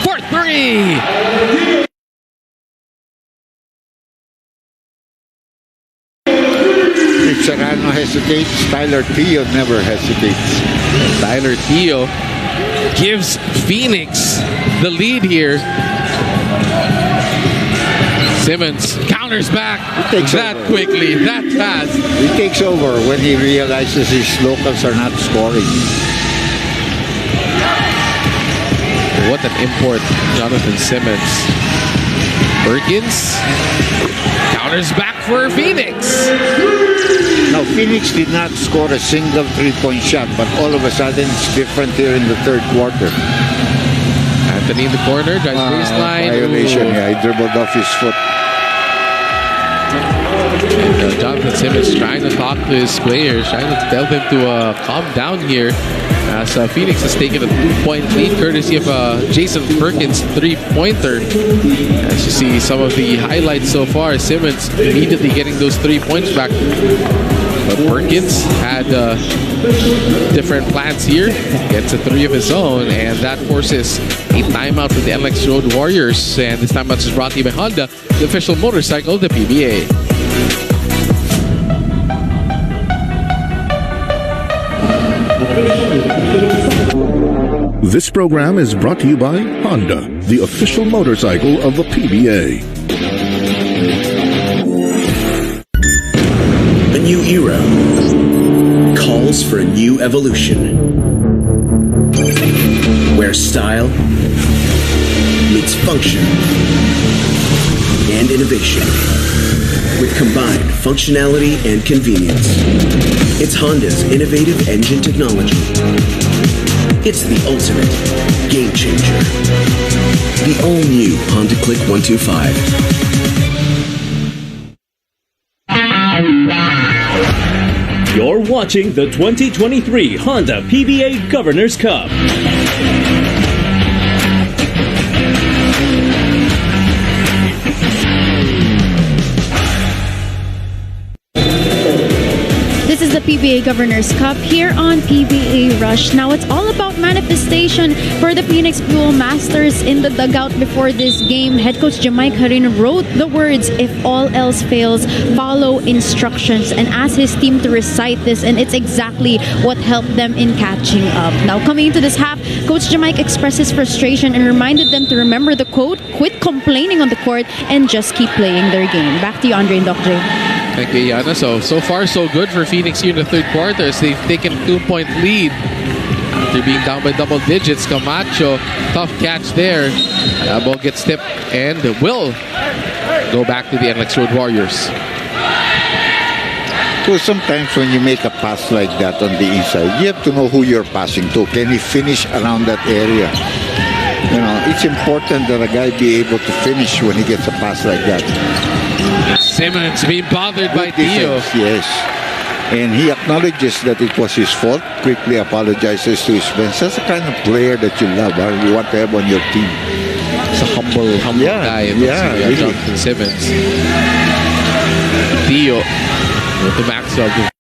for 3. If Serrano hesitates, Tyler Theo never hesitates. Tyler Theo gives Phoenix the lead here. Simmons counters back that quickly, that fast. He takes over when he realizes his locals are not scoring. What an import, Jonathan Simmons. Perkins counters back for Phoenix. Now, Phoenix did not score a single three-point shot, but all of a sudden it's different here in the third quarter. Anthony in the corner, drives baseline. Violation, yeah, he dribbled off his foot. And Jonathan Simmons trying to talk to his players, trying to tell them to calm down here. As Phoenix has taken a 2-point lead courtesy of Jason Perkins' three-pointer. As you see some of the highlights so far, Simmons immediately getting those 3 points back. But Perkins had different plans here. Gets a 3 of his own, and that forces a timeout for the Nlex Road Warriors. And this timeout is brought to you by Honda, the official motorcycle of the PBA. This program is brought to you by Honda, the official motorcycle of the PBA. A new era calls for a new evolution, where style meets function and innovation with combined functionality and convenience. It's Honda's innovative engine technology. It's the ultimate game changer. The all-new Honda Click 125. You're watching the 2023 Honda PBA Governor's Cup. This is the PBA Governor's Cup here on PBA Rush. Now, it's all about manifestation for the Phoenix Blue Masters. In the dugout before this game, head coach Jamai Karin wrote the words, "If all else fails, follow instructions," and asked his team to recite this, and it's exactly what helped them in catching up. Now, coming into this half, Coach Jamai expressed his frustration and reminded them to remember the quote, "Quit complaining on the court and just keep playing their game." Back to you, Andre and Doc J. Thank you, Yana. So far, so good for Phoenix here in the third quarter as they've taken a 2-point lead. After being down by double digits, Camacho, tough catch there. Ball gets tipped and will go back to the Nlex Road Warriors. Well, sometimes when you make a pass like that on the inside, you have to know who you're passing to. Can he finish around that area? You know, it's important that a guy be able to finish when he gets a pass like that. Simmons being bothered by Theo. Yes. And he acknowledges that it was his fault, quickly apologizes to his friends. That's the kind of player that you love, or you want to have on your team. It's a humble guy. Really. Jonathan Simmons. Theo with the Maxwell.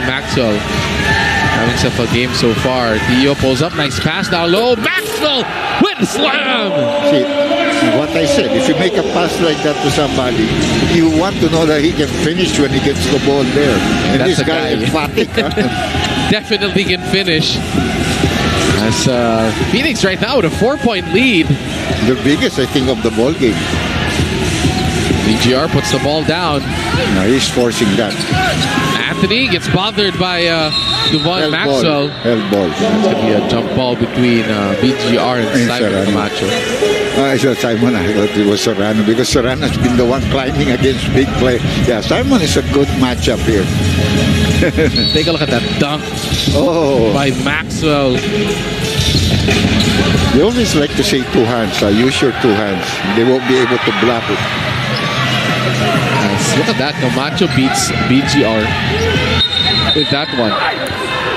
Maxwell having himself a game so far. Theo pulls up, nice pass down low. Maxwell with the slam. See, what I said, if you make a pass like that to somebody, you want to know that he can finish when he gets the ball there. And that's this guy is emphatic. Definitely can finish. As Phoenix right now with a 4-point lead. The biggest, I think, of the ball game. BGR puts the ball down. No, he's forcing that. Anthony gets bothered by Devon Maxwell. Hell ball. That's going to be a jump ball between BGR and Simon Camacho. I said Simon, I thought it was Serrano because Serrano's been the one climbing against big play. Yeah, Simon is a good matchup here. Take a look at that dunk by Maxwell. They always like to say two hands. Use your two hands. They won't be able to block it. Look at that. Camacho beats BGR with that one.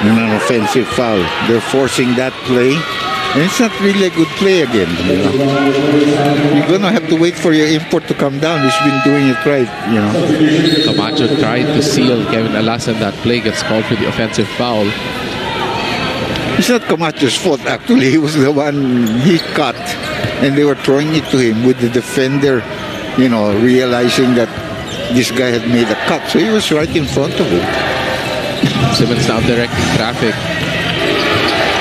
And an offensive foul. They're forcing that play. And it's not really a good play again. You know? You're going to have to wait for your import to come down. He's been doing it right. You know. Camacho tried to seal Kevin Alas, and that play gets called for the offensive foul. It's not Camacho's fault, actually. He was the one he cut. And they were throwing it to him with the defender, you know, realizing that this guy had made a cut. So he was right in front of him. Simmons now directing traffic.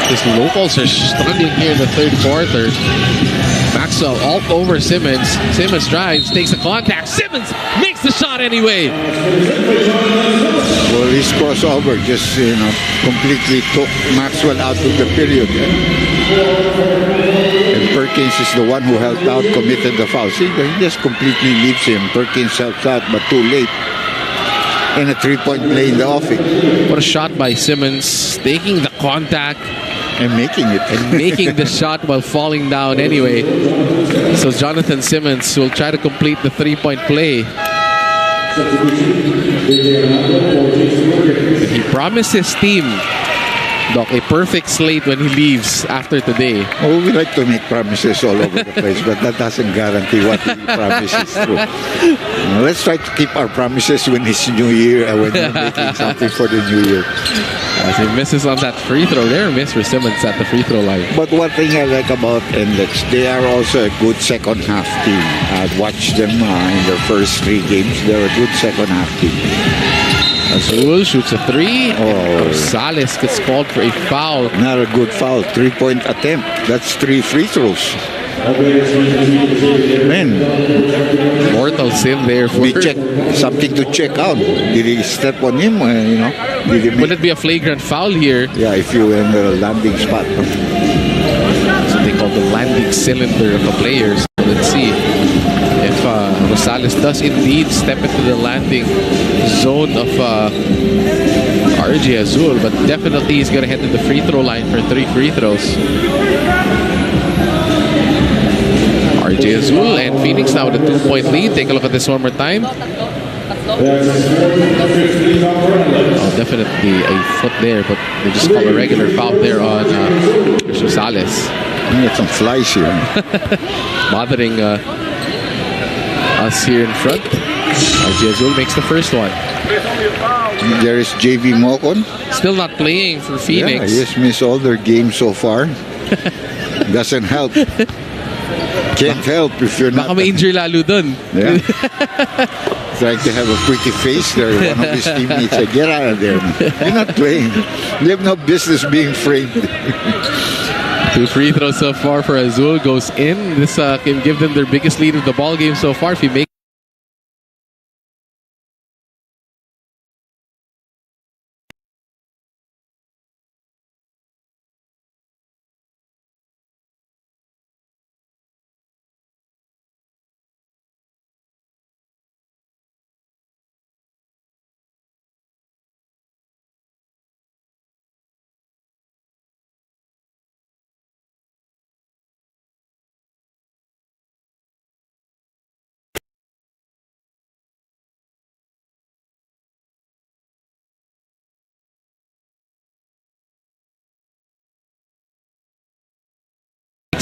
His locals are struggling here in the third quarter. Maxwell all over Simmons. Simmons drives, takes the contact. Simmons makes the shot anyway. Well, his crossover just, you know, completely took Maxwell out of the period. And Perkins is the one who helped out, committed the foul. See, he just completely leaves him. Perkins helps out, but too late. And a three-point play in the offing. What a shot by Simmons, taking the contact. And making it. And making the shot while falling down anyway. So Jonathan Simmons will try to complete the three-point play. He promised his team, Doc, a perfect slate when he leaves after today. Oh, we like to make promises all over the place, but that doesn't guarantee what he promises through. Let's try to keep our promises when it's New Year and when we're making something for the New Year. As he misses on that free throw there, miss for Simmons at the free throw line. But one thing I like about Nlex, they are also a good second half team. I've watched them in their first 3 games. They're a good second half team. Azul shoots a 3. Rosales gets called for a foul. Not a good foul. 3-point attempt. That's 3 free throws. Man, mortal sin there for something to check out. Did he step on him? You know, would it be a flagrant foul here? Yeah, if you were in the landing spot. That's what they call the landing cylinder of a player. So let's see if Rosales does indeed step into the landing zone of RJ Azul, but definitely he's gonna head to the free throw line for 3 free throws. RJ Azul and Phoenix now with a 2-point lead. Take a look at this one more time. Oh, definitely a foot there, but they just call a regular foul there on Rosales. We got some flies here. Bothering us here in front. RJ Azul makes the first one. There is JV Mocon. Still not playing for Phoenix. Yeah, he has missed all their games so far. Doesn't help. Can't help if you're not. Baka may injury lalo dun. Yeah. Trying to have a pretty face there. One of his teammates said, "Get out of there. You're not playing. You have no business being framed." 2 free throws so far for Azul goes in. This can give them their biggest lead of the ball game so far. If he makes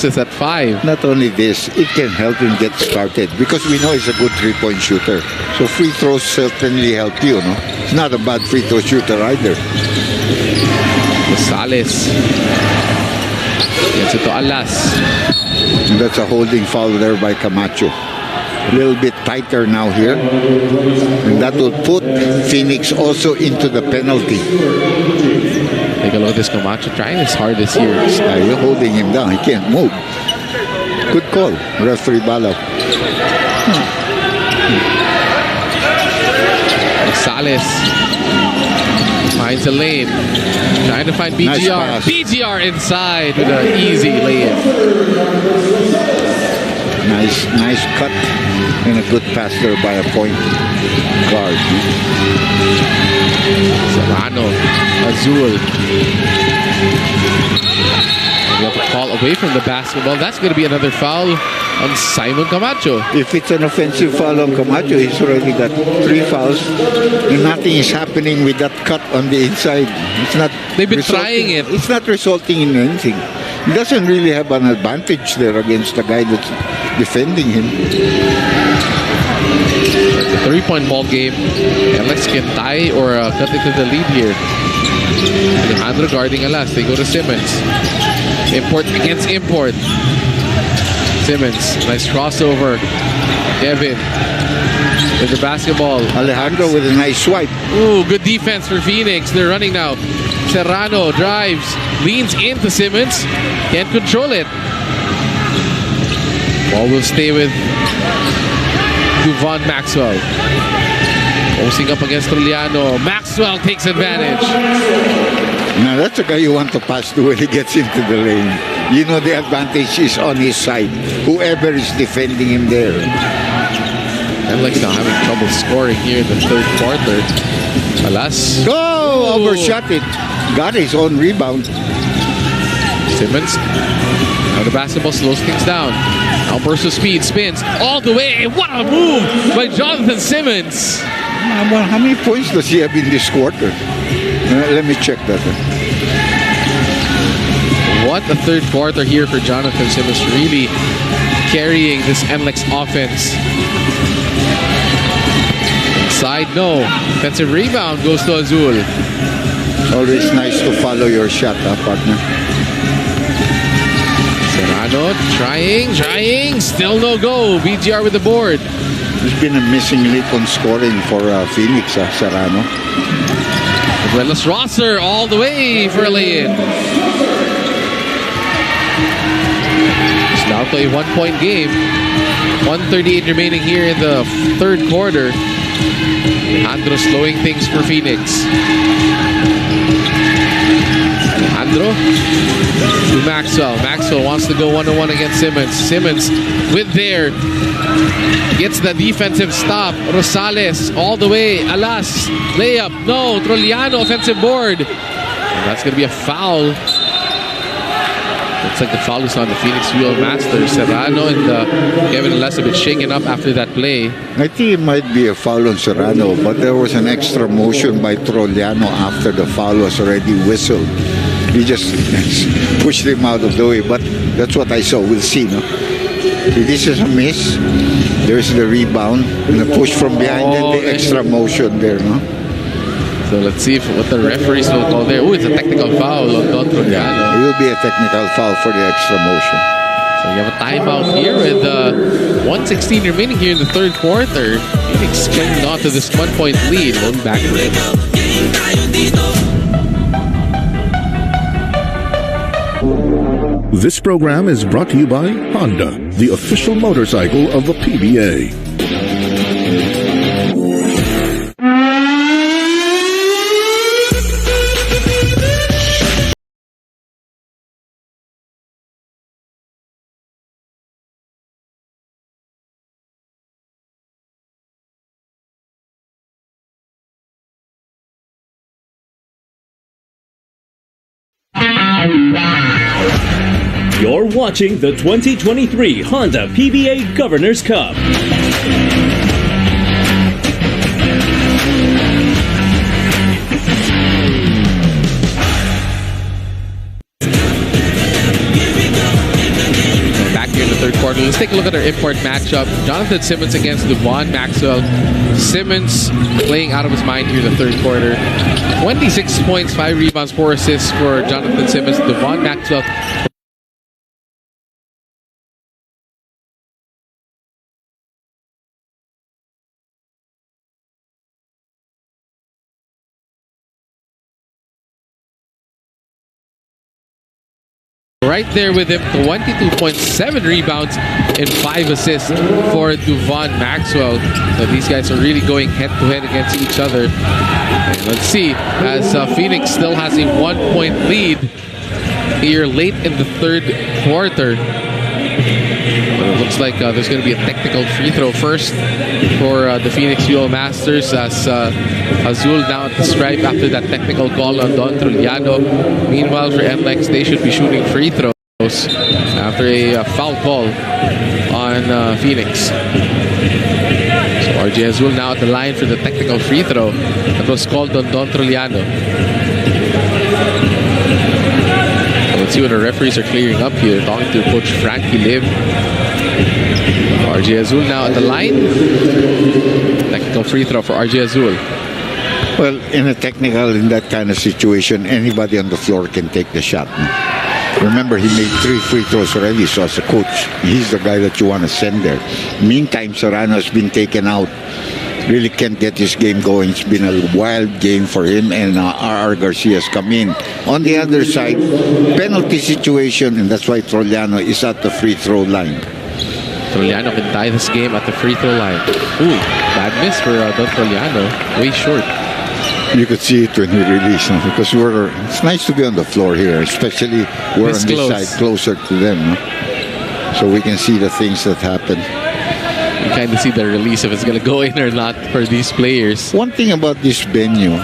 is at 5. Not only this, it can help him get started because we know he's a good three-point shooter. So free throws certainly help you, no? It's not a bad free throw shooter either. Gonzalez. Gets it to Alas. And that's a holding foul there by Camacho. A little bit tighter now here. And that will put Phoenix also into the penalty. Take a look at this Camacho trying his hardest here. You're holding him down. He can't move. Good call, referee Balaw. Gonzalez finds a lane. Trying to find BGR. Nice BGR inside with an easy layup. Nice cut and a good pass there by a point guard. Serrano, Azul. We have a call away from the basketball. That's going to be another foul on Simon Camacho. If it's an offensive foul on Camacho, he's already got 3 fouls. And nothing is happening with that cut on the inside. It's not. They've been trying it. It's not resulting in anything. He doesn't really have an advantage there against the guy that's defending him. It's a 3-point ball game. Nlex can tie or cut into the lead here. Alejandro guarding Alas. They go to Simmons. Import against import. Simmons, nice crossover. Kevin with the basketball. Alejandro with a nice swipe. Ooh, good defense for Phoenix. They're running now. Serrano drives, leans into Simmons. Can't control it. Ball will stay with Duvon Maxwell. Posing up against Trulliano. Maxwell takes advantage. Now that's a guy you want to pass to when he gets into the lane. You know the advantage is on his side. Whoever is defending him there. Nlex now having trouble scoring here in the third quarter. Alas. Oh, overshot it. Got his own rebound. Simmons. Now the basketball slows things down. Now burst of speed, spins all the way. What a move by Jonathan Simmons. How many points does he have in this quarter? Let me check that. What a third quarter here for Jonathan Simmons, really carrying this Nlex offense. Inside, no. Defensive rebound goes to Azul. Always nice to follow your shot, partner. Serrano trying, still no go. BGR with the board. There's been a missing link on scoring for Phoenix, Serrano. Willis Rosser all the way for a lay-in. It's now to a 1-point game. 1:38 remaining here in the third quarter. Alejandro slowing things for Phoenix. Alejandro to Maxwell. Maxwell wants to go one-on-one against Simmons. Simmons with there. Gets the defensive stop. Rosales all the way. Alas. Layup. No. Trulliano offensive board. And that's going to be a foul. Looks like the foul is on the Phoenix Wheel Masters. Serrano and Kevin Alas a bit shaken up after that play. I think it might be a foul on Serrano, but there was an extra motion by Trulliano after the foul was already whistled. He just pushed him out of the way, but that's what I saw. We'll see, no? This is a miss. There's the rebound and the push from behind and the extra motion there, no? So let's see what the referees will call there. Oh, it's a technical foul on Don Trulliano. Yeah, it will be a technical foul for the extra motion. So So you have a timeout here with 1:16 remaining here in the third quarter. Phoenix clinging on to this 1-point lead. Going back to it. This program is brought to you by Honda, the official motorcycle of the PBA. You're watching the 2023 Honda PBA Governor's Cup. Back here in the third quarter, let's take a look at our import matchup. Jonathan Simmons against Devon Maxwell. Simmons playing out of his mind here in the third quarter. 26 points, 5 rebounds, 4 assists for Jonathan Simmons. Devon Maxwell right there with him, 22.7 rebounds and 5 assists for Devon Maxwell. So these guys are really going head-to-head against each other. And let's see, as Phoenix still has a 1-point lead here late in the third quarter. But it looks like there's going to be a technical free throw first for the Phoenix Fuel Masters, as Azul now at the stripe after that technical call on Don Truliano. Meanwhile, for Nlex, they should be shooting free throws after a foul call on Phoenix. So RJ Azul now at the line for the technical free throw that was called on Don Truliano. Let's see what the referees are clearing up here. Talking to Coach Frankie Liv. RJ Azul now at the line. Technical free throw for RJ Azul. Well, in a technical, in that kind of situation, anybody on the floor can take the shot. Remember, he made 3 free throws already, so as a coach, he's the guy that you want to send there. Meantime, Serrano has been taken out. Really can't get his game going. It's been a wild game for him, and R.R. Garcia's come in. On the other side, penalty situation, and that's why Trollano is at the free throw line. Trollano can tie this game at the free throw line. Ooh, bad miss for Don Trollano. Way short. You could see it when he released, because it's nice to be on the floor here, especially we're on this side closer to them. So we can see the things that happen. You kind of see the release if it's going to go in or not for these players. One thing about this venue,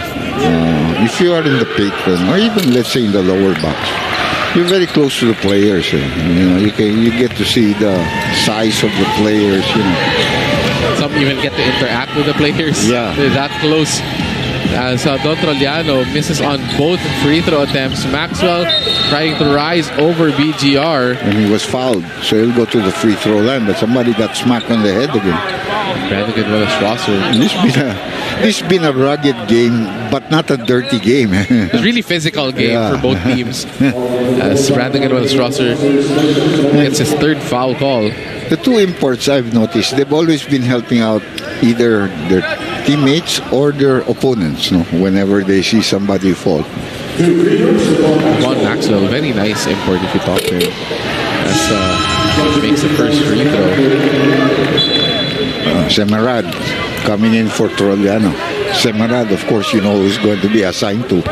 if you are in the patron or even let's say in the lower box, you're very close to the players. You get to see the size of the players. Some even get to interact with the players. Yeah, they're that close. As Don Trollano misses on both free throw attempts. Maxwell trying to rise over BGR. And he was fouled, so he'll go to the free throw line, but somebody got smacked on the head again. Brandon Willis-Rosser. This has been a rugged game, but not a dirty game. It's a really physical game for both teams. As Brandon Willis-Rosser gets his 3rd foul call. The 2 imports I've noticed, they've always been helping out either their teammates or their opponents, whenever they see somebody fall. Von Maxwell, very nice import if you talk to him. As makes the first free throw. Semerad coming in for Trollano. Semerad, of course, is going to be assigned to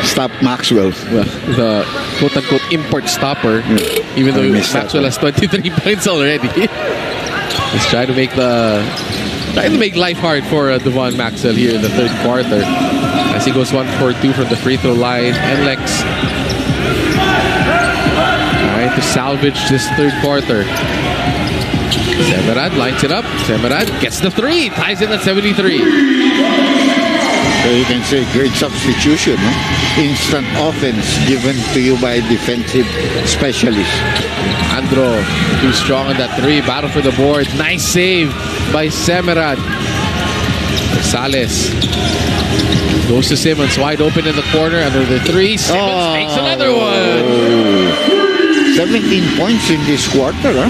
stop Maxwell. Well, the quote-unquote import stopper, even though Maxwell has 23 points already. Let's try to make life hard for Devon Maxwell here in the third quarter. As he goes 1 for 2 from the free throw line. Nlex trying to salvage this third quarter. Semerad lines it up. Semerad gets the 3. Ties it at 73. So you can say great substitution. Instant offense given to you by a defensive specialist. Andro too strong on that 3. Battle for the board. Nice save by Semerad. Rosales goes to Simmons, wide open in the corner under the 3. Simmons makes another one. 17 points in this quarter, huh?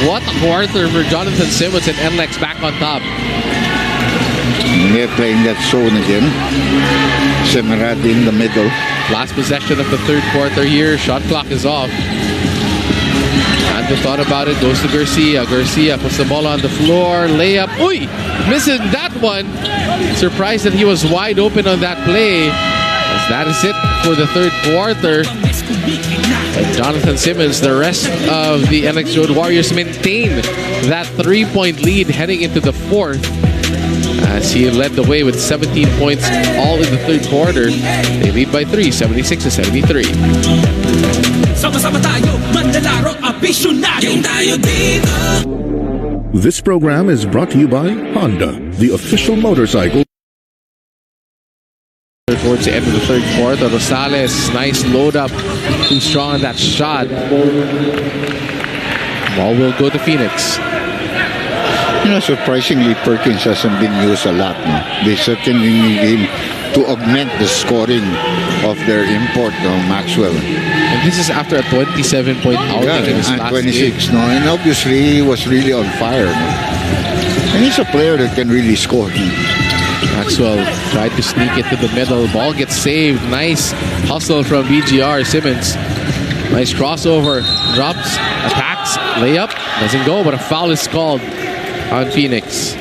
What a quarter for Jonathan Simmons and Nlex back on top. They're playing that zone again. Semerad in the middle. Last possession of the third quarter here. Shot clock is off. Ando thought about it. Goes to Garcia. Garcia puts the ball on the floor. Layup. Uy! Missing that one. Surprised that he was wide open on that play. As that is it for the third quarter. Jonathan Simmons, the rest of the Nlex Road Warriors maintain that 3-point lead heading into the fourth. As he led the way with 17 points all in the third quarter. They lead by 3, 76-73. This program is brought to you by Honda, the official motorcycle. Towards the end of the third quarter, Rosales, nice load up. Too strong on that shot. Ball will go to Phoenix. You know, surprisingly, Perkins hasn't been used a lot. No? They certainly need him to augment the scoring of their import, Maxwell. And this is after a 27-point outing in his last 26, game. no? And obviously, he was really on fire. No? And he's a player that can really score. Maxwell tried to sneak it to the middle. Ball gets saved. Nice hustle from BGR. Simmons. Nice crossover. Drops. Attacks. Layup. Doesn't go, but a foul is called on Phoenix.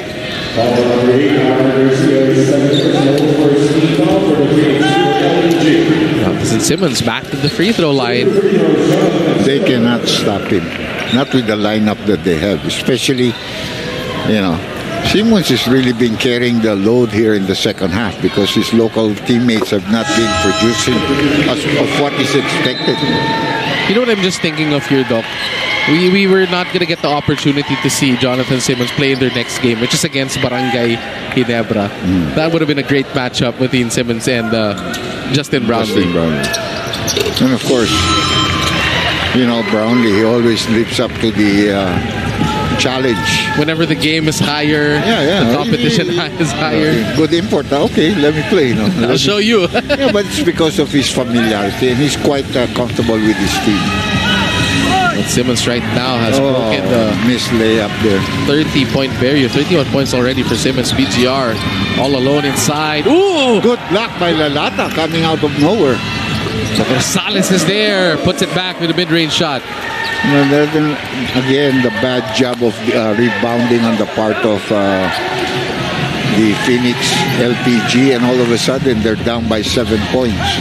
Jonathan Simmons back to the free throw line. They cannot stop him. Not with the lineup that they have. Especially, you know, Simmons has really been carrying the load here in the second half because his local teammates have not been producing of what is expected. You know what I'm just thinking of here, Doc? We were not going to get the opportunity to see Jonathan Simmons play in their next game, which is against Barangay Ginebra. That would have been a great matchup between Simmons and Justin Brownlee. And of course, you know, Brownlee, he always lives up to the challenge. Whenever the game is higher, the competition is higher. Good import. Okay, let me play. No? I'll show you. Yeah, but it's because of his familiarity and he's quite comfortable with his team. But Simmons right now has broken the missed layup there. 30-point barrier. 31 points already for Simmons. BGR all alone inside. Ooh! Good block by Lalata coming out of nowhere. So Rosales is there. Puts it back with a mid-range shot. And then again, the bad job of rebounding on the part of the Phoenix LPG, and all of a sudden they're down by 7 points.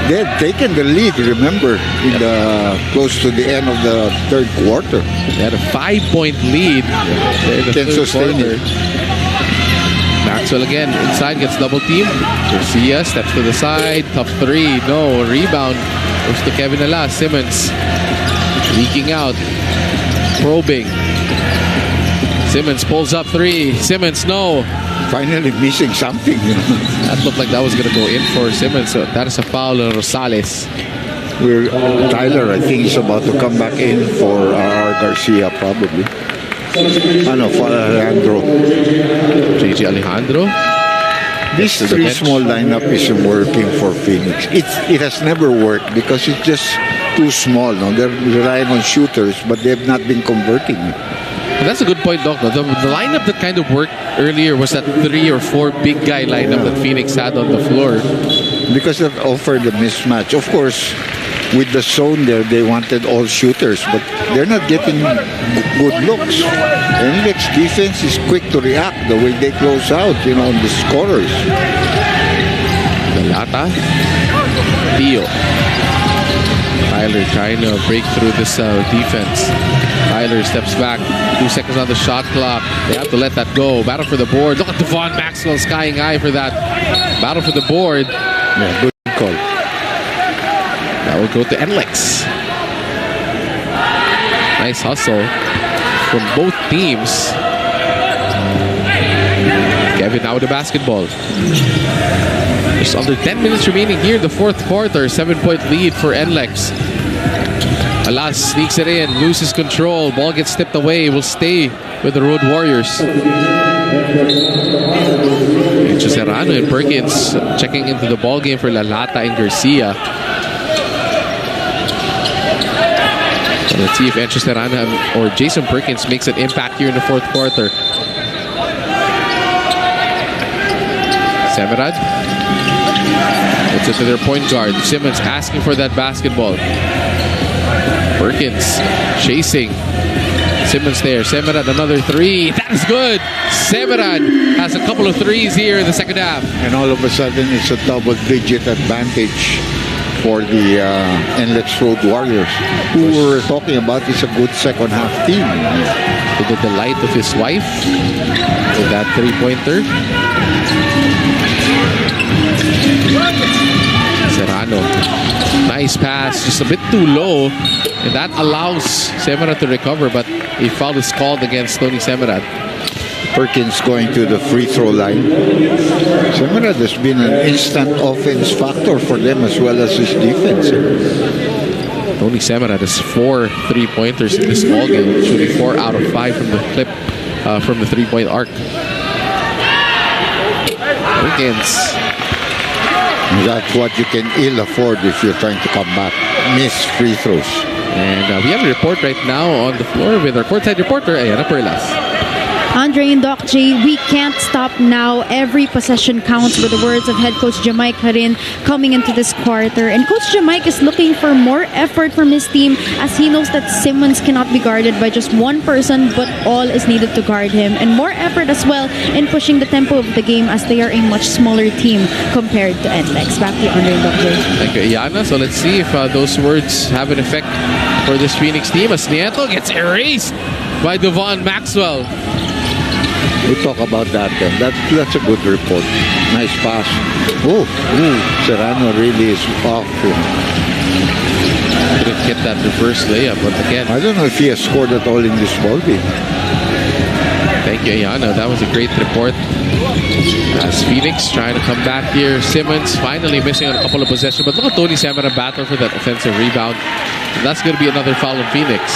They had taken the lead, remember, in the close to the end of the third quarter. They had a 5-point lead. Can sustain it. Maxwell again inside, gets double team. Garcia steps to the side. Top three, no. Rebound goes to Kevin Ala. Simmons leaking out, probing. Simmons pulls up three. Simmons, no. Finally missing something. You know? That looked like that was going to go in for Simmons. So that is a foul on Rosales. Tyler, I think, is about to come back in for Garcia, probably. For Alejandro. JJ Alejandro. This three small lineup isn't working for Phoenix. It has never worked because it's just too small. No? They're relying on shooters, but they have not been converting. That's a good point, Doc. The lineup that kind of worked earlier was that 3 or 4 big guy lineup that Phoenix had on the floor. Because that offered a mismatch. Of course, with the zone there, they wanted all shooters, but they're not getting good looks. And Nlex defense is quick to react the way they close out, on the scorers. Lalata. Theo. Tyler trying to break through this defense. Tyler steps back. 2 seconds on the shot clock. They have to let that go. Battle for the board. Look at Devon Maxwell skying high for that. Battle for the board. Yeah, good call. That will go to Nlex. Nice hustle from both teams. Kevin now with the basketball. Just under 10 minutes remaining here in the fourth quarter. 7-point lead for Nlex. Alas sneaks it in, loses control. Ball gets tipped away. Will stay with the Road Warriors. Serrano and Perkins checking into the ball game for Lalata and Garcia. So let's see if Encho Serrano or Jason Perkins makes an impact here in the fourth quarter. Semerad puts it to their point guard. Simmons asking for that basketball. Perkins chasing. Simmons there. Semerad another three. That is good. Semerad has a couple of threes here in the second half. And all of a sudden, it's a double-digit advantage for the Nlex Road Warriors, who we're talking about is a good second-half team. To the delight of his wife with that three-pointer. Serrano. Nice pass. Just a bit too low. And that allows Semerad to recover, but a foul is called against Tony Semerad. Perkins going to the free throw line. Semerad has been an instant offense factor for them as well as his defense. Tony Semerad has 4 3-pointers in this ballgame, shooting 4 out of 5 from the clip from the three-point arc. Perkins. That's what you can ill afford if you're trying to come back. Miss free throws. And we have a report right now on the floor with our courtside reporter, Ayana Perlas. Andre and Doc J, we can't stop now. Every possession counts, were the words of head coach Jamaic Harin coming into this quarter. And Coach Jamaic is looking for more effort from his team as he knows that Simmons cannot be guarded by just one person, but all is needed to guard him. And more effort as well in pushing the tempo of the game as they are a much smaller team compared to Nlex. Back to you, Andre and Doc J. Thank you, Ayana. So let's see if those words have an effect for this Phoenix team as Nieto gets erased by Devon Maxwell. We'll talk about that then. That's a good report. Nice pass. Serrano really is off. Couldn't get that reverse layup, but again, I don't know if he has scored at all in this ballgame. Thank you, Ayana. That was a great report. As Phoenix trying to come back here. Simmons finally missing on a couple of possessions, but look at Tony Semerad battle for that offensive rebound. And that's going to be another foul on Phoenix.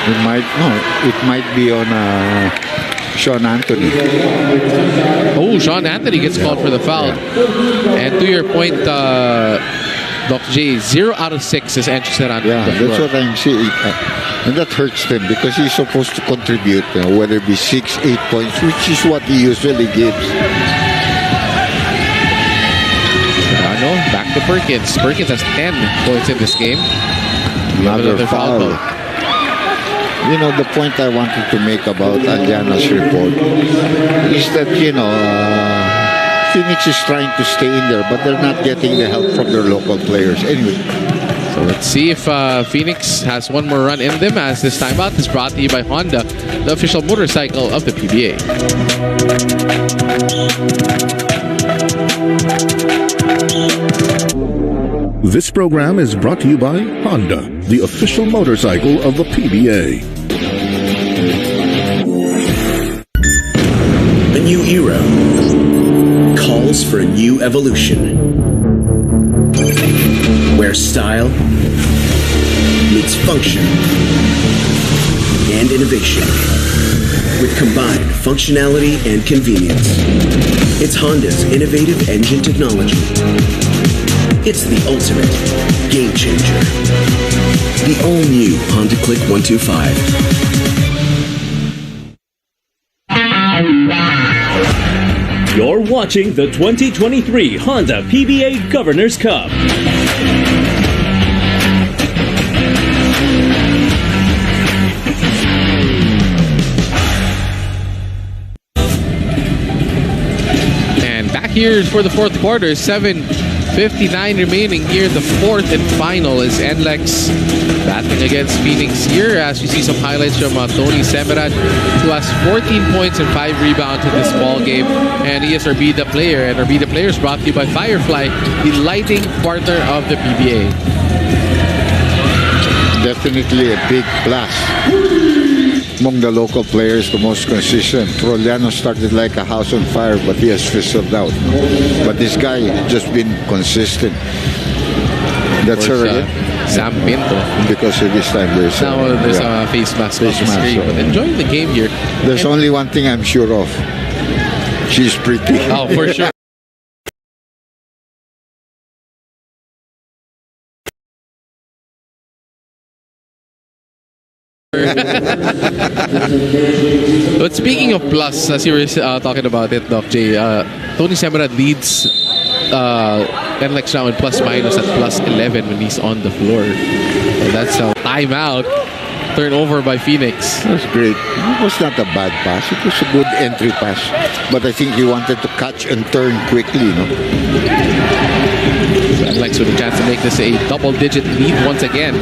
It might be on Sean Anthony. Oh, Sean Anthony gets called for the foul. And to your point, Doc J, 0 out of 6 is Encho Serrano. Yeah, that's what I'm saying. And that hurts them because he's supposed to contribute, whether it be 6, 8 points, which is what he usually gives. Serrano, back to Perkins. Perkins has 10 points in this game. Another foul. You know, the point I wanted to make about Aliana's report is that, Phoenix is trying to stay in there, but they're not getting the help from their local players. Anyway. So let's see if Phoenix has one more run in them, as this timeout is brought to you by Honda, the official motorcycle of the PBA. This program is brought to you by Honda, the official motorcycle of the PBA. A new era calls for a new evolution, where style meets function and innovation with combined functionality and convenience. It's Honda's innovative engine technology. It's the ultimate game changer. The all-new Honda Click 125. You're watching the 2023 Honda PBA Governor's Cup. And back here for the fourth quarter, 7:59 remaining here. The fourth and final is Nlex battling against Phoenix here, as you see some highlights from Tony Semerad, who has 14 points and 5 rebounds in this ball game, and he is our Be The Player. And our Be The Player is brought to you by Firefly, the lighting partner of the PBA. Definitely a big plus. Among the local players, the most consistent. Troliano started like a house on fire, but he has fizzled out. But this guy has just been consistent. That's her again? Sam Pinto. Because of this time there's a face mask on the screen. But enjoying the game here. There's only one thing I'm sure of. She's pretty. Oh, for sure. But speaking of plus, as you were talking about it, Doc J, Tony Semerad leads Nlex now in plus minus at plus 11 when he's on the floor. So that's a timeout. Turnover by Phoenix. That's great. It was not a bad pass. It was a good entry pass. But I think he wanted to catch and turn quickly, you know. Nlex with a chance to make this a double-digit lead once again.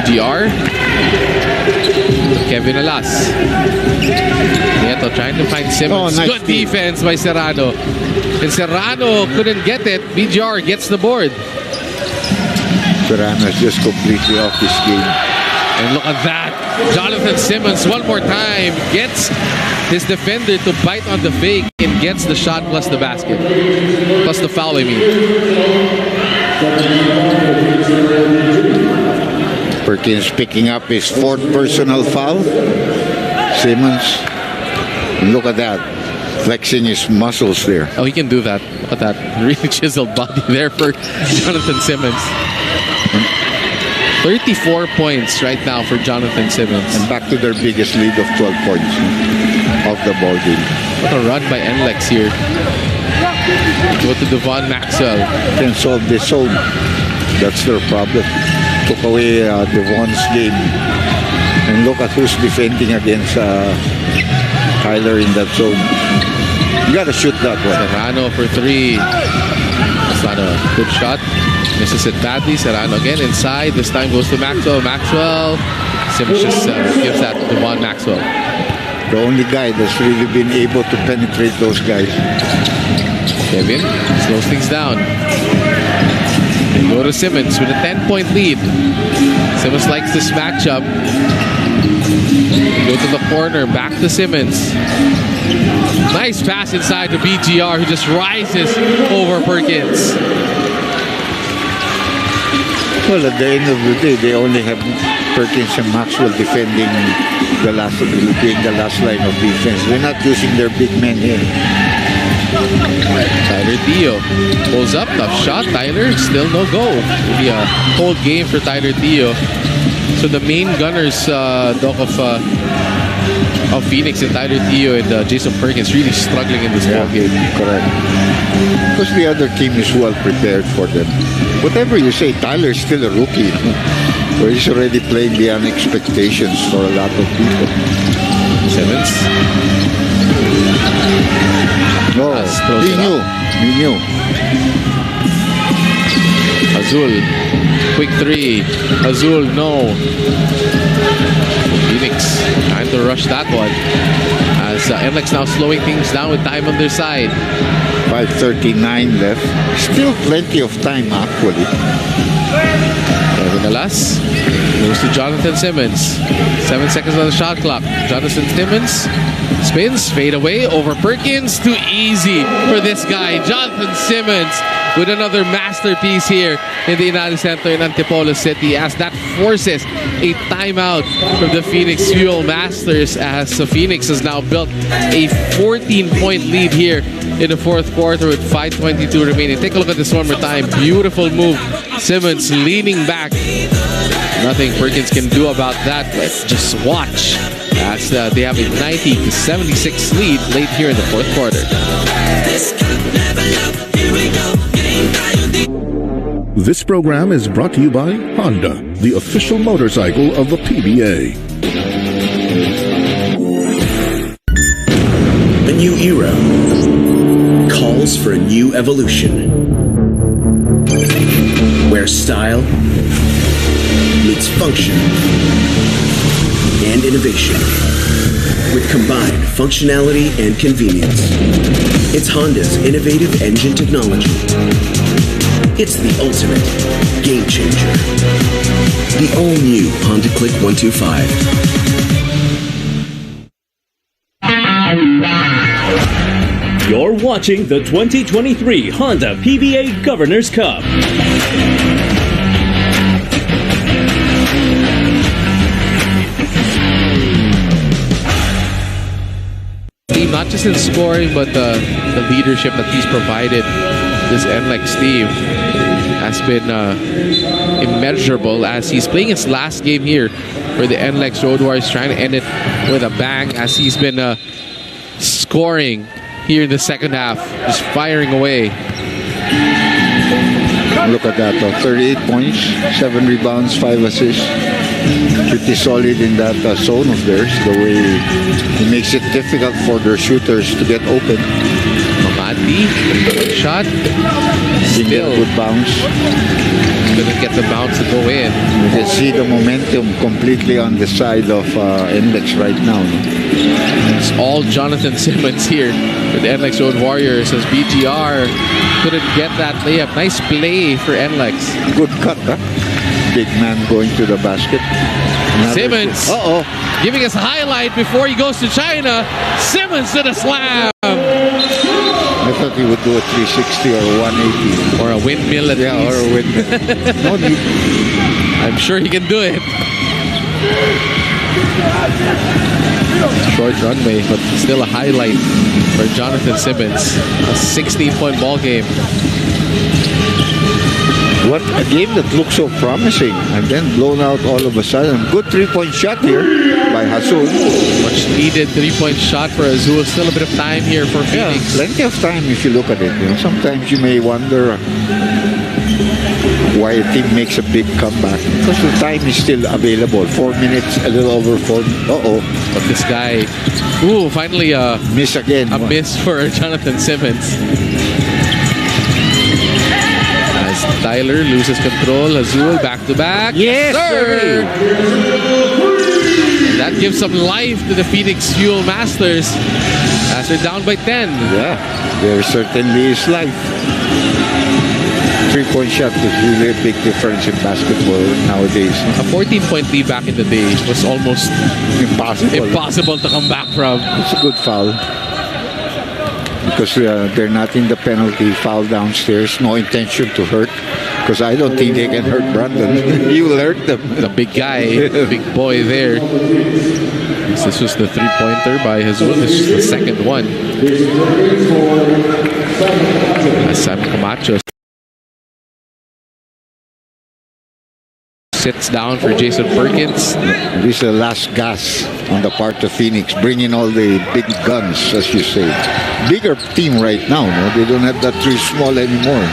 BGR. Kevin Alas. Nieto trying to find Simmons. Nice Good defense by Serrano. And Serrano couldn't get it. BGR gets the board. Serrano is just completely off his game. And look at that. Jonathan Simmons one more time gets his defender to bite on the fake and gets the shot plus the basket. Plus the foul, I mean. Perkins picking up his 4th personal foul. Simmons. Look at that. Flexing his muscles there. Oh, he can do that. Look at that. Really chiseled body there for Jonathan Simmons. 34 points right now for Jonathan Simmons. And back to their biggest lead of 12 points of the ball game. What a run by Nlex here. Go to Devon Maxwell. Can solve this zone. That's their problem. Took away Devon's game. And look at who's defending against Tyler in that zone. You gotta shoot that one. Serrano for 3. That's not a good shot. Misses it badly. Serrano again inside. This time goes to Maxwell. Maxwell. Simmons just gives that to Devon Maxwell. The only guy that's really been able to penetrate those guys. Kevin slows things down. They go to Simmons with a 10-point lead. Simmons likes this matchup. Go to the corner. Back to Simmons. Nice pass inside to BGR, who just rises over Perkins. Well, at the end of the day, they only have Perkins and Maxwell defending the last line of defense. They're not using their big men here. Tyler Dio pulls up, tough shot. Tyler, still no go. Maybe a cold game for Tyler Dio. So the main gunners, Doc, of Phoenix and Tyler Dio and Jason Perkins really struggling in this ball game. Correct. Because the other team is well prepared for them. Whatever you say, Tyler is still a rookie. Where he's already playing beyond expectations for a lot of people. Simmons. No, he knew. Azul. Quick 3. Azul, no. Phoenix trying to rush that one. As Nlex now slowing things down with time on their side. 5:39 left. Still plenty of time, actually. Kevin Alas goes to Jonathan Simmons. 7 seconds on the shot clock. Jonathan Simmons spins, fade away over Perkins. Too easy for this guy. Jonathan Simmons with another masterpiece here in the United Center in Antipolo City, as that forces a timeout from the Phoenix Fuel Masters, as Phoenix has now built a 14-point lead here in the 4th quarter with 5:22 remaining. Take a look at this one more time. Beautiful move. Simmons leaning back. Nothing Perkins can do about that. Let's just watch as they have a 90-76 lead late here in the 4th quarter. This program is brought to you by Honda, the official motorcycle of the PBA. A new era calls for a new evolution, where style meets function and innovation with combined functionality and convenience. It's Honda's innovative engine technology. It's the ultimate game changer. The all-new Honda Click 125. You're watching the 2023 Honda PBA Governor's Cup. Not just in scoring, but the leadership that he's provided this Nlex team, has been immeasurable as he's playing his last game here for the Nlex Road Warriors, trying to end it with a bang as he's been scoring here in the second half, just firing away. Look at that, 38 points, 7 rebounds, 5 assists. Pretty solid in that zone of theirs, the way he makes it difficult for their shooters to get open. Mamadi, shot. Still good bounce. Couldn't get the bounce to go in. You can see the momentum completely on the side of Nlex right now. It's all Jonathan Simmons here for the Nlex Road Warriors as BGR couldn't get that layup. Nice play for Nlex. Good cut, huh? Big man going to the basket. Simmons giving us a highlight before he goes to China. Simmons to the slam. I thought he would do a 360 or a 180. Or a windmill at least. Or a windmill. No need. I'm sure he can do it. Short runway, but still a highlight for Jonathan Simmons. A 16-point ball game. What a game that looked so promising and then blown out all of a sudden. Good 3-point shot here by Hasul. Much needed 3-point shot for Azul. Still a bit of time here for Phoenix. Plenty of time if you look at it. You know, sometimes you may wonder why a team makes a big comeback. Because the time is still available. 4 minutes, a little over 4. But this guy, finally miss again. A miss for Jonathan Simmons. Tyler loses control. Azul back to back. Yes, sir! And that gives some life to the Phoenix Fuel Masters as they're down by 10. Yeah, there certainly is life. 3-point shot is really a big difference in basketball nowadays. A 14-point lead back in the day was almost impossible to come back from. It's a good foul. Because they're not in the penalty, foul downstairs, no intention to hurt. Because I don't think they can hurt Brandon. He will hurt them. The big guy, big boy there. This was the 3-pointer by Hasul. This is the second one. Sam Camacho sits down for Jason Perkins. This is the last gas on the part of Phoenix, bringing all the big guns, as you say. Bigger team right now, no? They don't have that 3 small anymore.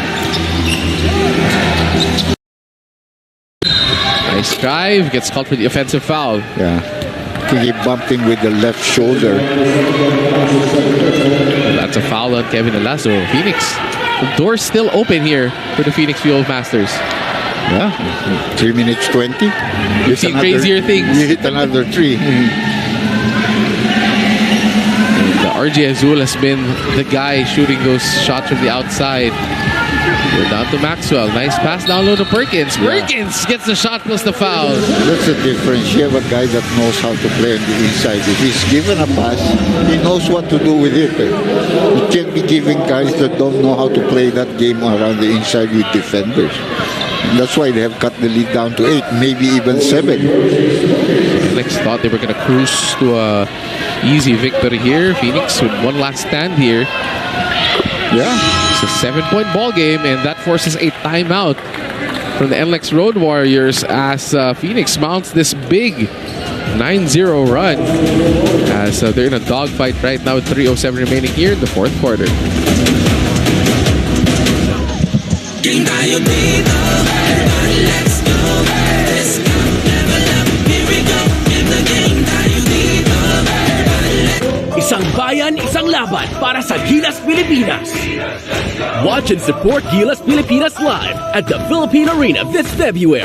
Nice drive, gets called for the offensive foul. Yeah, I think he bumped him with the left shoulder. That's a foul on Kevin Alazo. Phoenix, the door's still open here for the Phoenix Fuel Masters. Yeah, 3 minutes 20. You've seen crazier things. You hit another 3. The RJ Azul has been the guy shooting those shots from the outside. We're down to Maxwell. Nice pass down low to Perkins. Perkins gets the shot plus the foul. That's the difference. You have a guy that knows how to play on the inside. If he's given a pass, he knows what to do with it. You can't be giving guys that don't know how to play that game around the inside with defenders. And that's why they have cut the lead down to 8, maybe even 7. Nlex thought they were going to cruise to a easy victory here. Phoenix with one last stand here. Yeah. It's a 7-point ball game, and that forces a timeout from the Nlex Road Warriors as Phoenix mounts this big 9-0 run as they're in a dogfight right now with 3:07 remaining here in the fourth quarter. Isang bayan, isang laban para sa Gilas Pilipinas. Watch and support Gilas Pilipinas live at the Philippine Arena this February.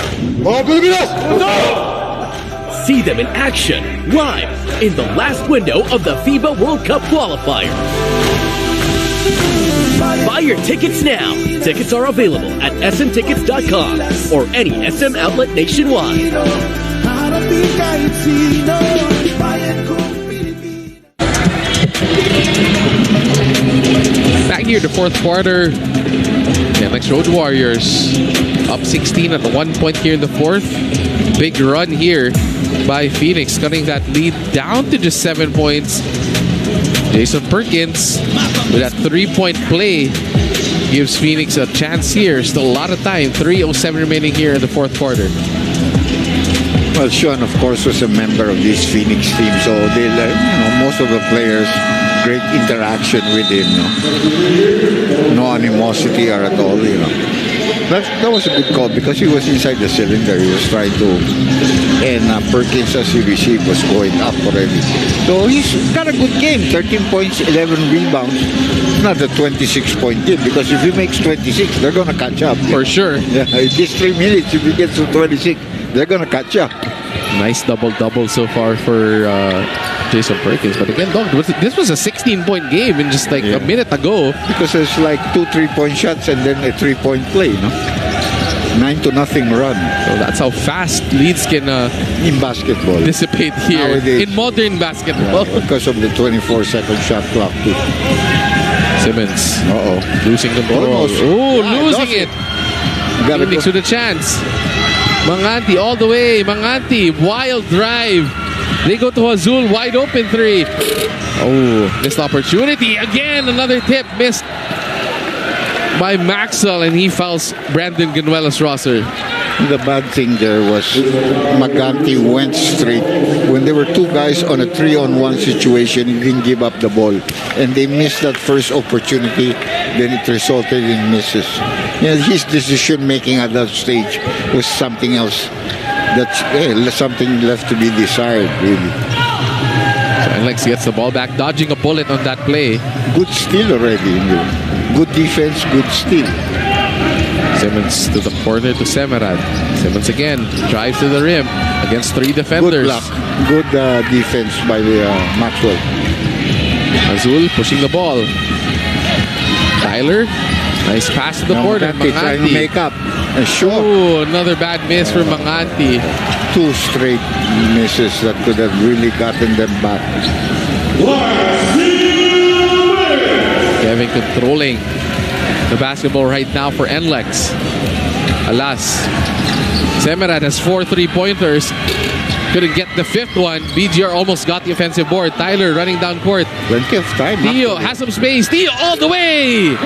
See them in action live in the last window of the FIBA World Cup qualifier. Buy your tickets now. Tickets are available at smtickets.com or any SM outlet nationwide. Back here to fourth quarter. The Nlex Road Warriors up 16 at 1 point here in the fourth. Big run here by Phoenix, cutting that lead down to just 7 points. Jason Perkins with that 3-point play gives Phoenix a chance here. Still a lot of time. 3:07 remaining here in the fourth quarter. Well, Sean, of course, was a member of this Phoenix team, so they, most of the players, great interaction with him. No animosity or at all. That was a good call because he was inside the cylinder. He was trying to, and Perkins, as he received, was going up already. So he's got a good game. 13 points, 11 rebounds. Not a 26-point game because if he makes 26, they're going to catch up. For sure. Yeah, just 3 minutes. If he gets to 26, they're going to catch up. Nice double-double so far for Jason Perkins. But again, Doc, this was a 16-point game in just like a minute ago. Because it's like 2 3-point shots and then a 3-point play, 9-0 run. So that's how fast leads can in basketball dissipate here nowadays. In modern basketball. Because of the 24-second shot clock too. Simmons. Losing the ball. Losing it. Phoenix with a chance. Manganti all the way. Manganti, wild drive. They go to Azul, wide open 3. Missed opportunity. Again, another tip missed by Maxwell, and he fouls Brandon Ganuelas-Rosser. The bad thing there was Manganti went straight. When there were 2 guys on a 3-on-1 situation, he didn't give up the ball. And they missed that first opportunity, then it resulted in misses. His decision-making at that stage was something else. That's something left to be desired, really. So Nlex gets the ball back, dodging a bullet on that play. Good steal already. Good defense, good steal. Simmons to the corner to Semerad. Simmons again drives to the rim against 3 defenders. Good block. Good defense by Maxwell. Azul pushing the ball. Tyler, nice pass to the corner. Manganti trying to make up. Another bad miss for Manganti. 2 straight misses that could have really gotten them back. Kevin controlling the basketball right now for Nlex. Alas, Semerad has 4 3-pointers. Couldn't get the 5th one. BGR almost got the offensive board. Tyler running down court. Plenty of time. Theo has some space. Theo all the way.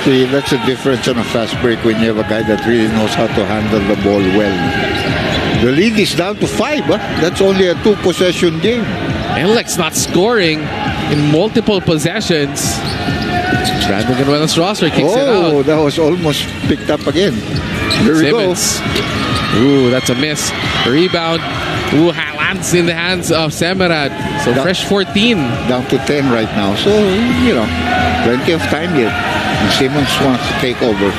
See, that's a difference on a fast break when you have a guy that really knows how to handle the ball well. The lead is down to 5. That's only a 2-possession game. Nlex not scoring in multiple possessions. Brandon Ganuelas-Rosser kicks it out. That was almost picked up again. There we go. That's a miss. Rebound. Lands in the hands of Semerad. So fresh 14. Down to 10 right now. So, plenty of time yet. And Simmons wants to take over.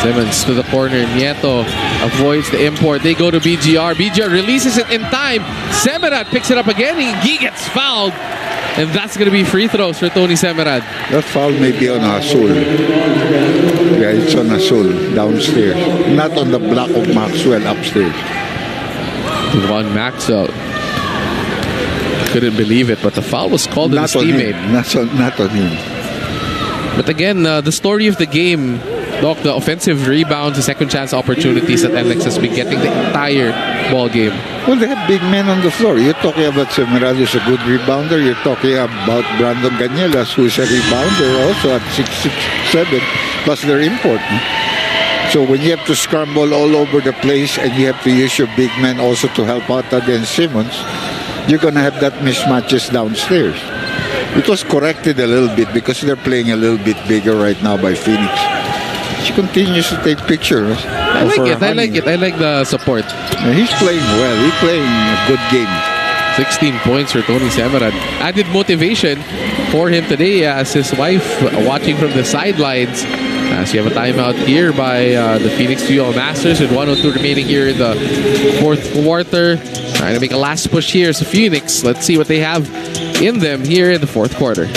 Simmons to the corner. Nieto avoids the import. They go to BGR. BGR releases it in time. Semerad picks it up again. He gets fouled. And that's going to be free throws for Tony Semerad. That foul may be on Azul. Yeah, it's on Azul downstairs. Not on the block of Maxwell upstairs. Devon Maxwell. Couldn't believe it, but the foul was called on his teammate. Not on him. But again, the story of the game, Doc, the offensive rebounds, the second chance opportunities that Nlex has been getting the entire ball game. Well, they have big men on the floor. You're talking about Semerad, who's a good rebounder. You're talking about Brandon Ganuelas, who's a rebounder also at 6'7", plus their import. So when you have to scramble all over the place and you have to use your big men also to help out against Simmons, you're going to have that mismatches downstairs. It was corrected a little bit because they're playing a little bit bigger right now by Phoenix. She continues to take pictures. I like it. I like the support. And he's playing well. He's playing a good game. 16 points for Tony Semerad. Added motivation for him today as his wife watching from the sidelines. As you have a timeout here by the Phoenix Fuel Masters with 1:02 remaining here in the fourth quarter. Trying to make a last push here is Phoenix. Let's see what they have in them here in the fourth quarter.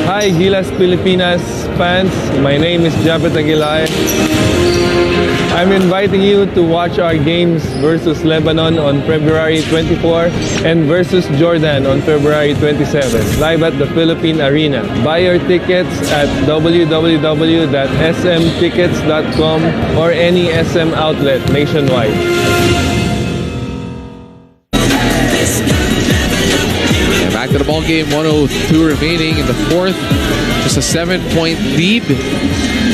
Hi, Goodbye, Gilas Pilipinas fans. My name is Japet Aguilay. I'm inviting you to watch our games versus Lebanon on February 24 and versus Jordan on February 27, live at the Philippine Arena. Buy your tickets at www.smtickets.com or any SM outlet nationwide. Back to the ball game, 102 remaining in the fourth. Just a 7-point lead.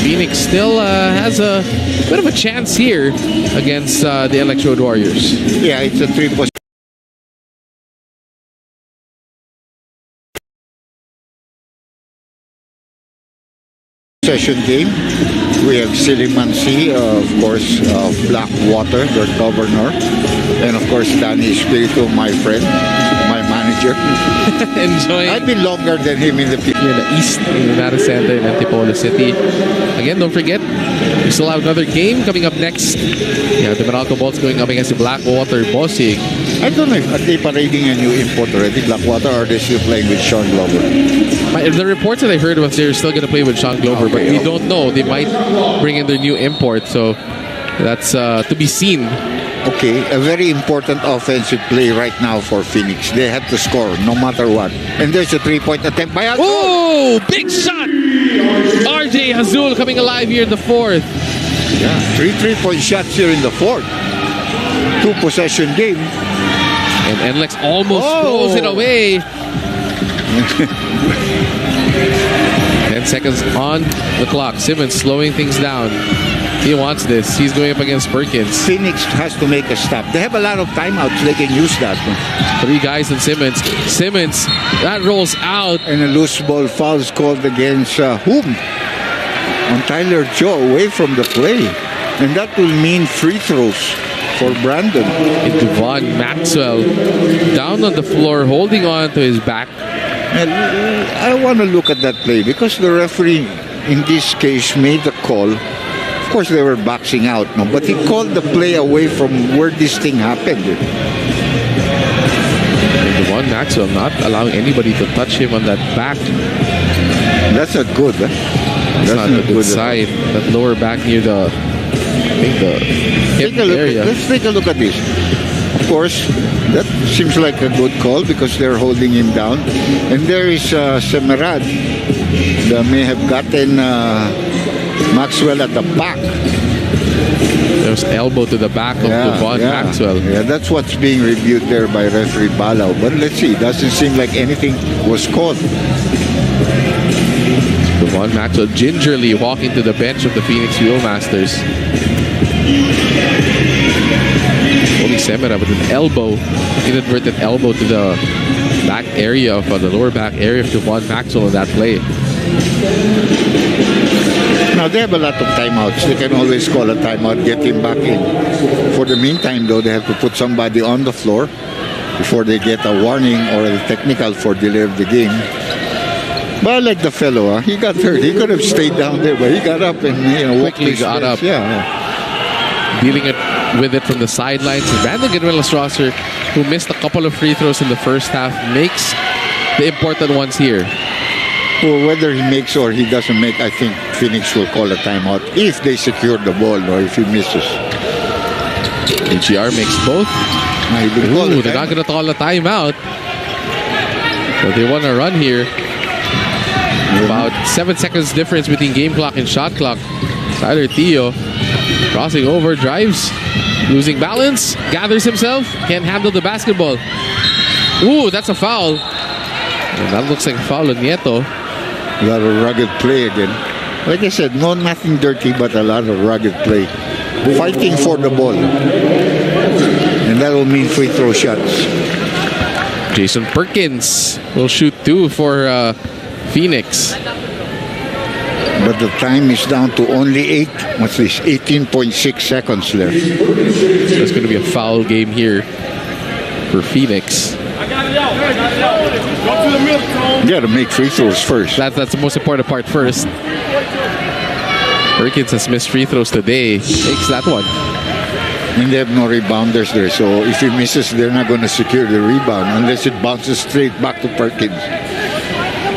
Phoenix still has a bit of a chance here against the Nlex Road Warriors. Yeah, it's a 3-point session game. We have Silimansi, of course, Blackwater, their governor, and of course Danny Espiritu, my friend, my manager. Enjoying. I've been longer than him in the East in Nevada Center in Antipolo City. Again, don't forget, we still have another game coming up next. Yeah, the Meralco Bolts going up against the Blackwater Bossing. I don't know, are they parading a new import already, Blackwater, or are they still playing with Sean Glover? The reports that I heard was they're still going to play with Sean Glover, but we don't know. They might bring in their new import, so that's to be seen. Okay, a very important offensive play right now for Phoenix. They have to score no matter what. And there's a 3-point attempt by Azul. Oh, big shot! RJ Azul coming alive here in the fourth. Yeah, 3 3-point shots here in the fourth. 2-possession game. And Nlex almost throws it away. 10 seconds on the clock. Simmons slowing things down. He wants this. He's going up against Perkins. Phoenix has to make a stop. They have a lot of timeouts. They can use that. 3 guys and Simmons. Simmons, that rolls out. And a loose ball foul is called against whom? On Tyler Joe, away from the play. And that will mean free throws for Brandon. And Devon Maxwell down on the floor, holding on to his back. And I want to look at that play because the referee in this case made the call. Of course, they were boxing out, no? But he called the play away from where this thing happened. Devon Maxwell not allowing anybody to touch him on that back. That's a good. That's not a good sign. That lower back near the, I think the hip area. Let's take a look at this. Of course, that seems like a good call because they're holding him down. And there is Semerad that may have gotten Maxwell at the back. There's elbow to the back of Devon Maxwell. Yeah, that's what's being reviewed there by referee Balao. But let's see, it doesn't seem like anything was called. Devon Maxwell gingerly walking to the bench of the Phoenix Wheelmasters. Only Semera with an elbow, inadvertent elbow to the back area of the lower back area of Devon Maxwell in that play. Now, they have a lot of timeouts. They can always call a timeout, get him back in. For the meantime, though, they have to put somebody on the floor before they get a warning or a technical for delay of the game. But I like the fellow. He got hurt. He could have stayed down there, but he got up and quickly got up. Dealing with it from the sidelines. Brandon Ganuelas-Rosser, who missed a couple of free throws in the first half, makes the important ones here. Well, whether he makes or he doesn't make, I think Phoenix will call a timeout if they secure the ball or if he misses. HER makes both. Ooh, they're not going to call a timeout. But they want to run here. About 7 seconds difference between game clock and shot clock. Tyler Teo crossing over, drives, losing balance, gathers himself, can't handle the basketball. Ooh, that's a foul. And that looks like a foul on Nieto. A lot of rugged play again. Like I said, nothing dirty, but a lot of rugged play. Fighting for the ball. And that will mean free throw shots. Jason Perkins will shoot 2 for Phoenix. But the time is down to only 18.6 seconds left. So it's going to be a foul game here for Phoenix. You got to make free throws first. That's the most important part first. Perkins has missed free throws today. Takes that one. And they have no rebounders there. So if he misses, they're not going to secure the rebound unless it bounces straight back to Perkins.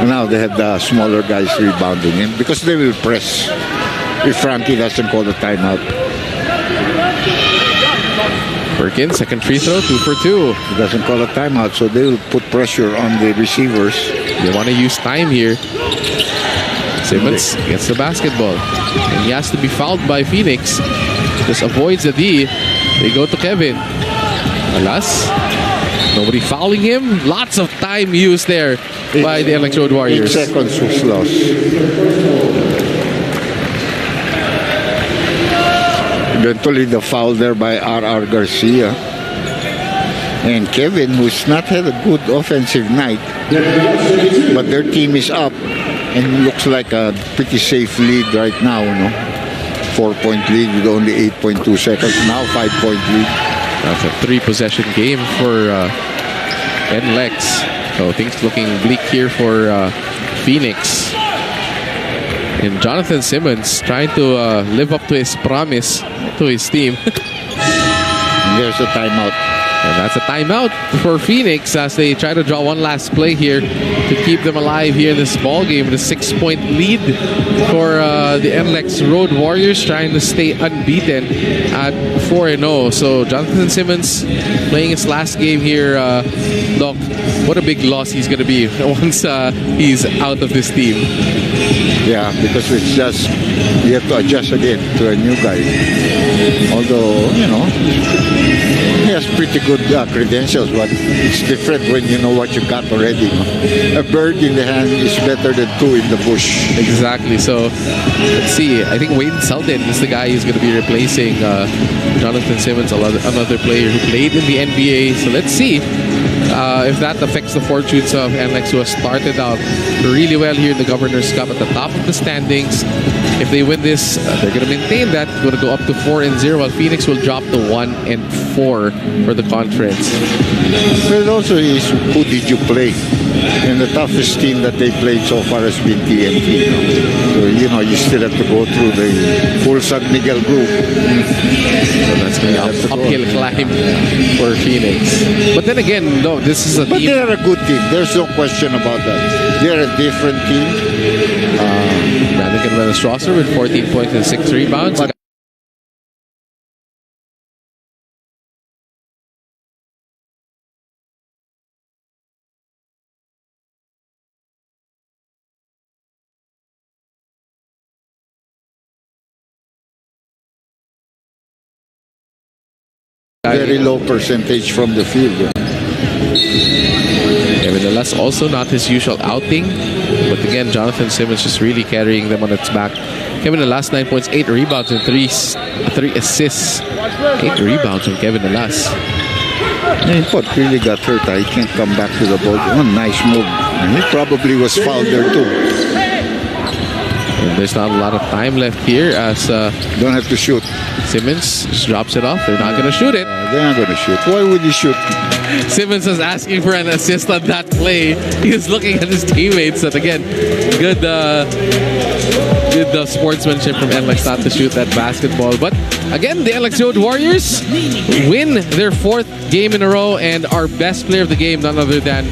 Now they have the smaller guys rebounding him because they will press if Frankie doesn't call the timeout. Perkins, second free throw, 2 for 2. He doesn't call a timeout, so they will put pressure on the receivers. They want to use time here. Simmons gets the basketball. And he has to be fouled by Phoenix. Just avoids the D. They go to Kevin. Alas, nobody fouling him. Lots of time used there by the Nlex Road Warriors. 8 seconds was lost. Eventually the foul there by R.R. Garcia. And Kevin, who's not had a good offensive night, but their team is up and looks like a pretty safe lead right now, 4-point lead with only 8.2 seconds. Now 5-point lead. That's a 3-possession game for Nlex. So things looking bleak here for Phoenix. And Jonathan Simmons trying to live up to his promise to his team. And there's a timeout. And that's a timeout for Phoenix as they try to draw one last play here to keep them alive here in this ball game. The 6-point lead for the Nlex Road Warriors, trying to stay unbeaten at 4-0. So Jonathan Simmons playing his last game here. Doc, what a big loss he's going to be once he's out of this team. Yeah, because it's just, you have to adjust again to a new guy. Although, he has pretty good credentials, but it's different when you know what you got already. A bird in the hand is better than 2 in the bush. Exactly. So let's see. I think Wayne Selden is the guy who's going to be replacing Jonathan Simmons, another player who played in the NBA. So let's see if that affects the fortunes of Nlex, who has started out really well here in the Governor's Cup at the top of the standings. If they win this, they're going to maintain that. Going to go up to 4-0, while Phoenix will drop to 1-4 for the conference. But it also is, who did you play? And the toughest team that they played so far has been TNT. So, you still have to go through the full San Miguel group. So that's going to be an uphill climb for Phoenix. But then again, no, this is a team. But they're a good team. There's no question about that. They're a different team. Brandon Canvelas-Strasser with 14 points and 6 rebounds. But very low percentage from the field. Nevertheless, also not his usual outing. But again, Jonathan Simmons just really carrying them on its back. Kevin Alas, 9 points, 8 rebounds, and 3 assists. 8 rebounds from Kevin Alas. And Pot really got hurt. He can't come back to the ball. One nice move. And he probably was fouled there too. And there's not a lot of time left here as don't have to shoot. Simmons just drops it off. They're not going to shoot it. They're not going to shoot. Why would he shoot? Simmons was asking for an assist on that play. He was looking at his teammates. And again, good sportsmanship from Nlex not to shoot that basketball. But again, the Nlex Road Warriors win their 4th game in a row, and our best player of the game, none other than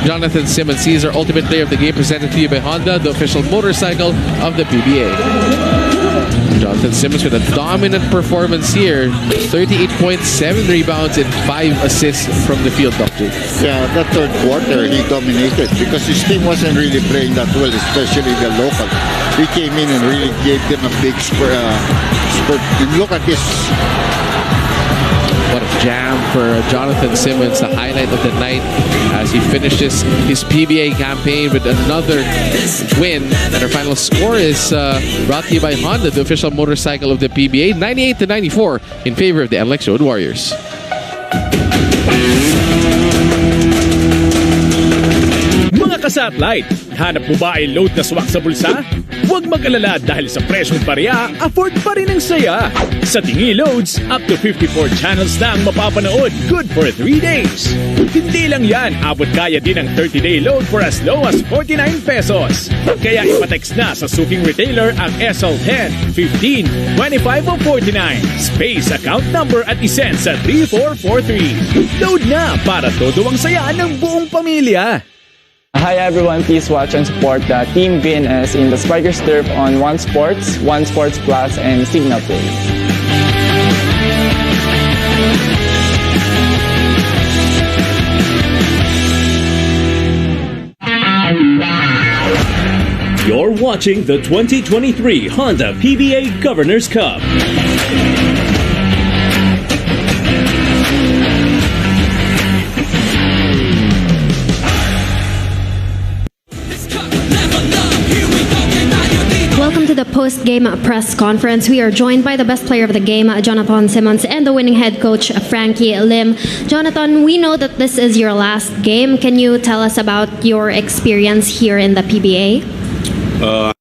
Jonathan Simmons. He is our ultimate player of the game, presented to you by Honda, the official motorcycle of the PBA. Jonathan Simmons with a dominant performance here. 38 points, 7 rebounds, and 5 assists from the field, Doctor. Yeah, that third quarter, he dominated because his team wasn't really playing that well, especially the local. He came in and really gave them a big spurt. And look at this. What a jam for Jonathan Simmons, the highlight of the night as he finishes his PBA campaign with another win. And our final score is brought to you by Honda, the official motorcycle of the PBA, 98-94 in favor of the Nlex Road Warriors. Mga ka-satellite, hanap mo ba ay load na swak sa bulsa? Huwag mag-alala dahil sa presyong barya, afford pa rin ang saya. Sa Tingi Loads, up to 54 channels na ang mapapanood, good for 3 days. Hindi lang yan, abot kaya din ang 30-day load for as low as 49 pesos. Kaya ipatext na sa suking retailer ang SL10, 15, 25 o 49. Space account number at isend sa 3443. Load na para todo ang saya ng buong pamilya. Hi everyone, please watch and support the Team VNS in the Spikers Turf on One Sports, One Sports Plus, and Signal Play. You're watching the 2023 Honda PBA Governor's Cup. Welcome to the post-game press conference. We are joined by the best player of the game, Jonathan Simmons, and the winning head coach, Frankie Lim. Jonathan, we know that this is your last game. Can you tell us about your experience here in the PBA?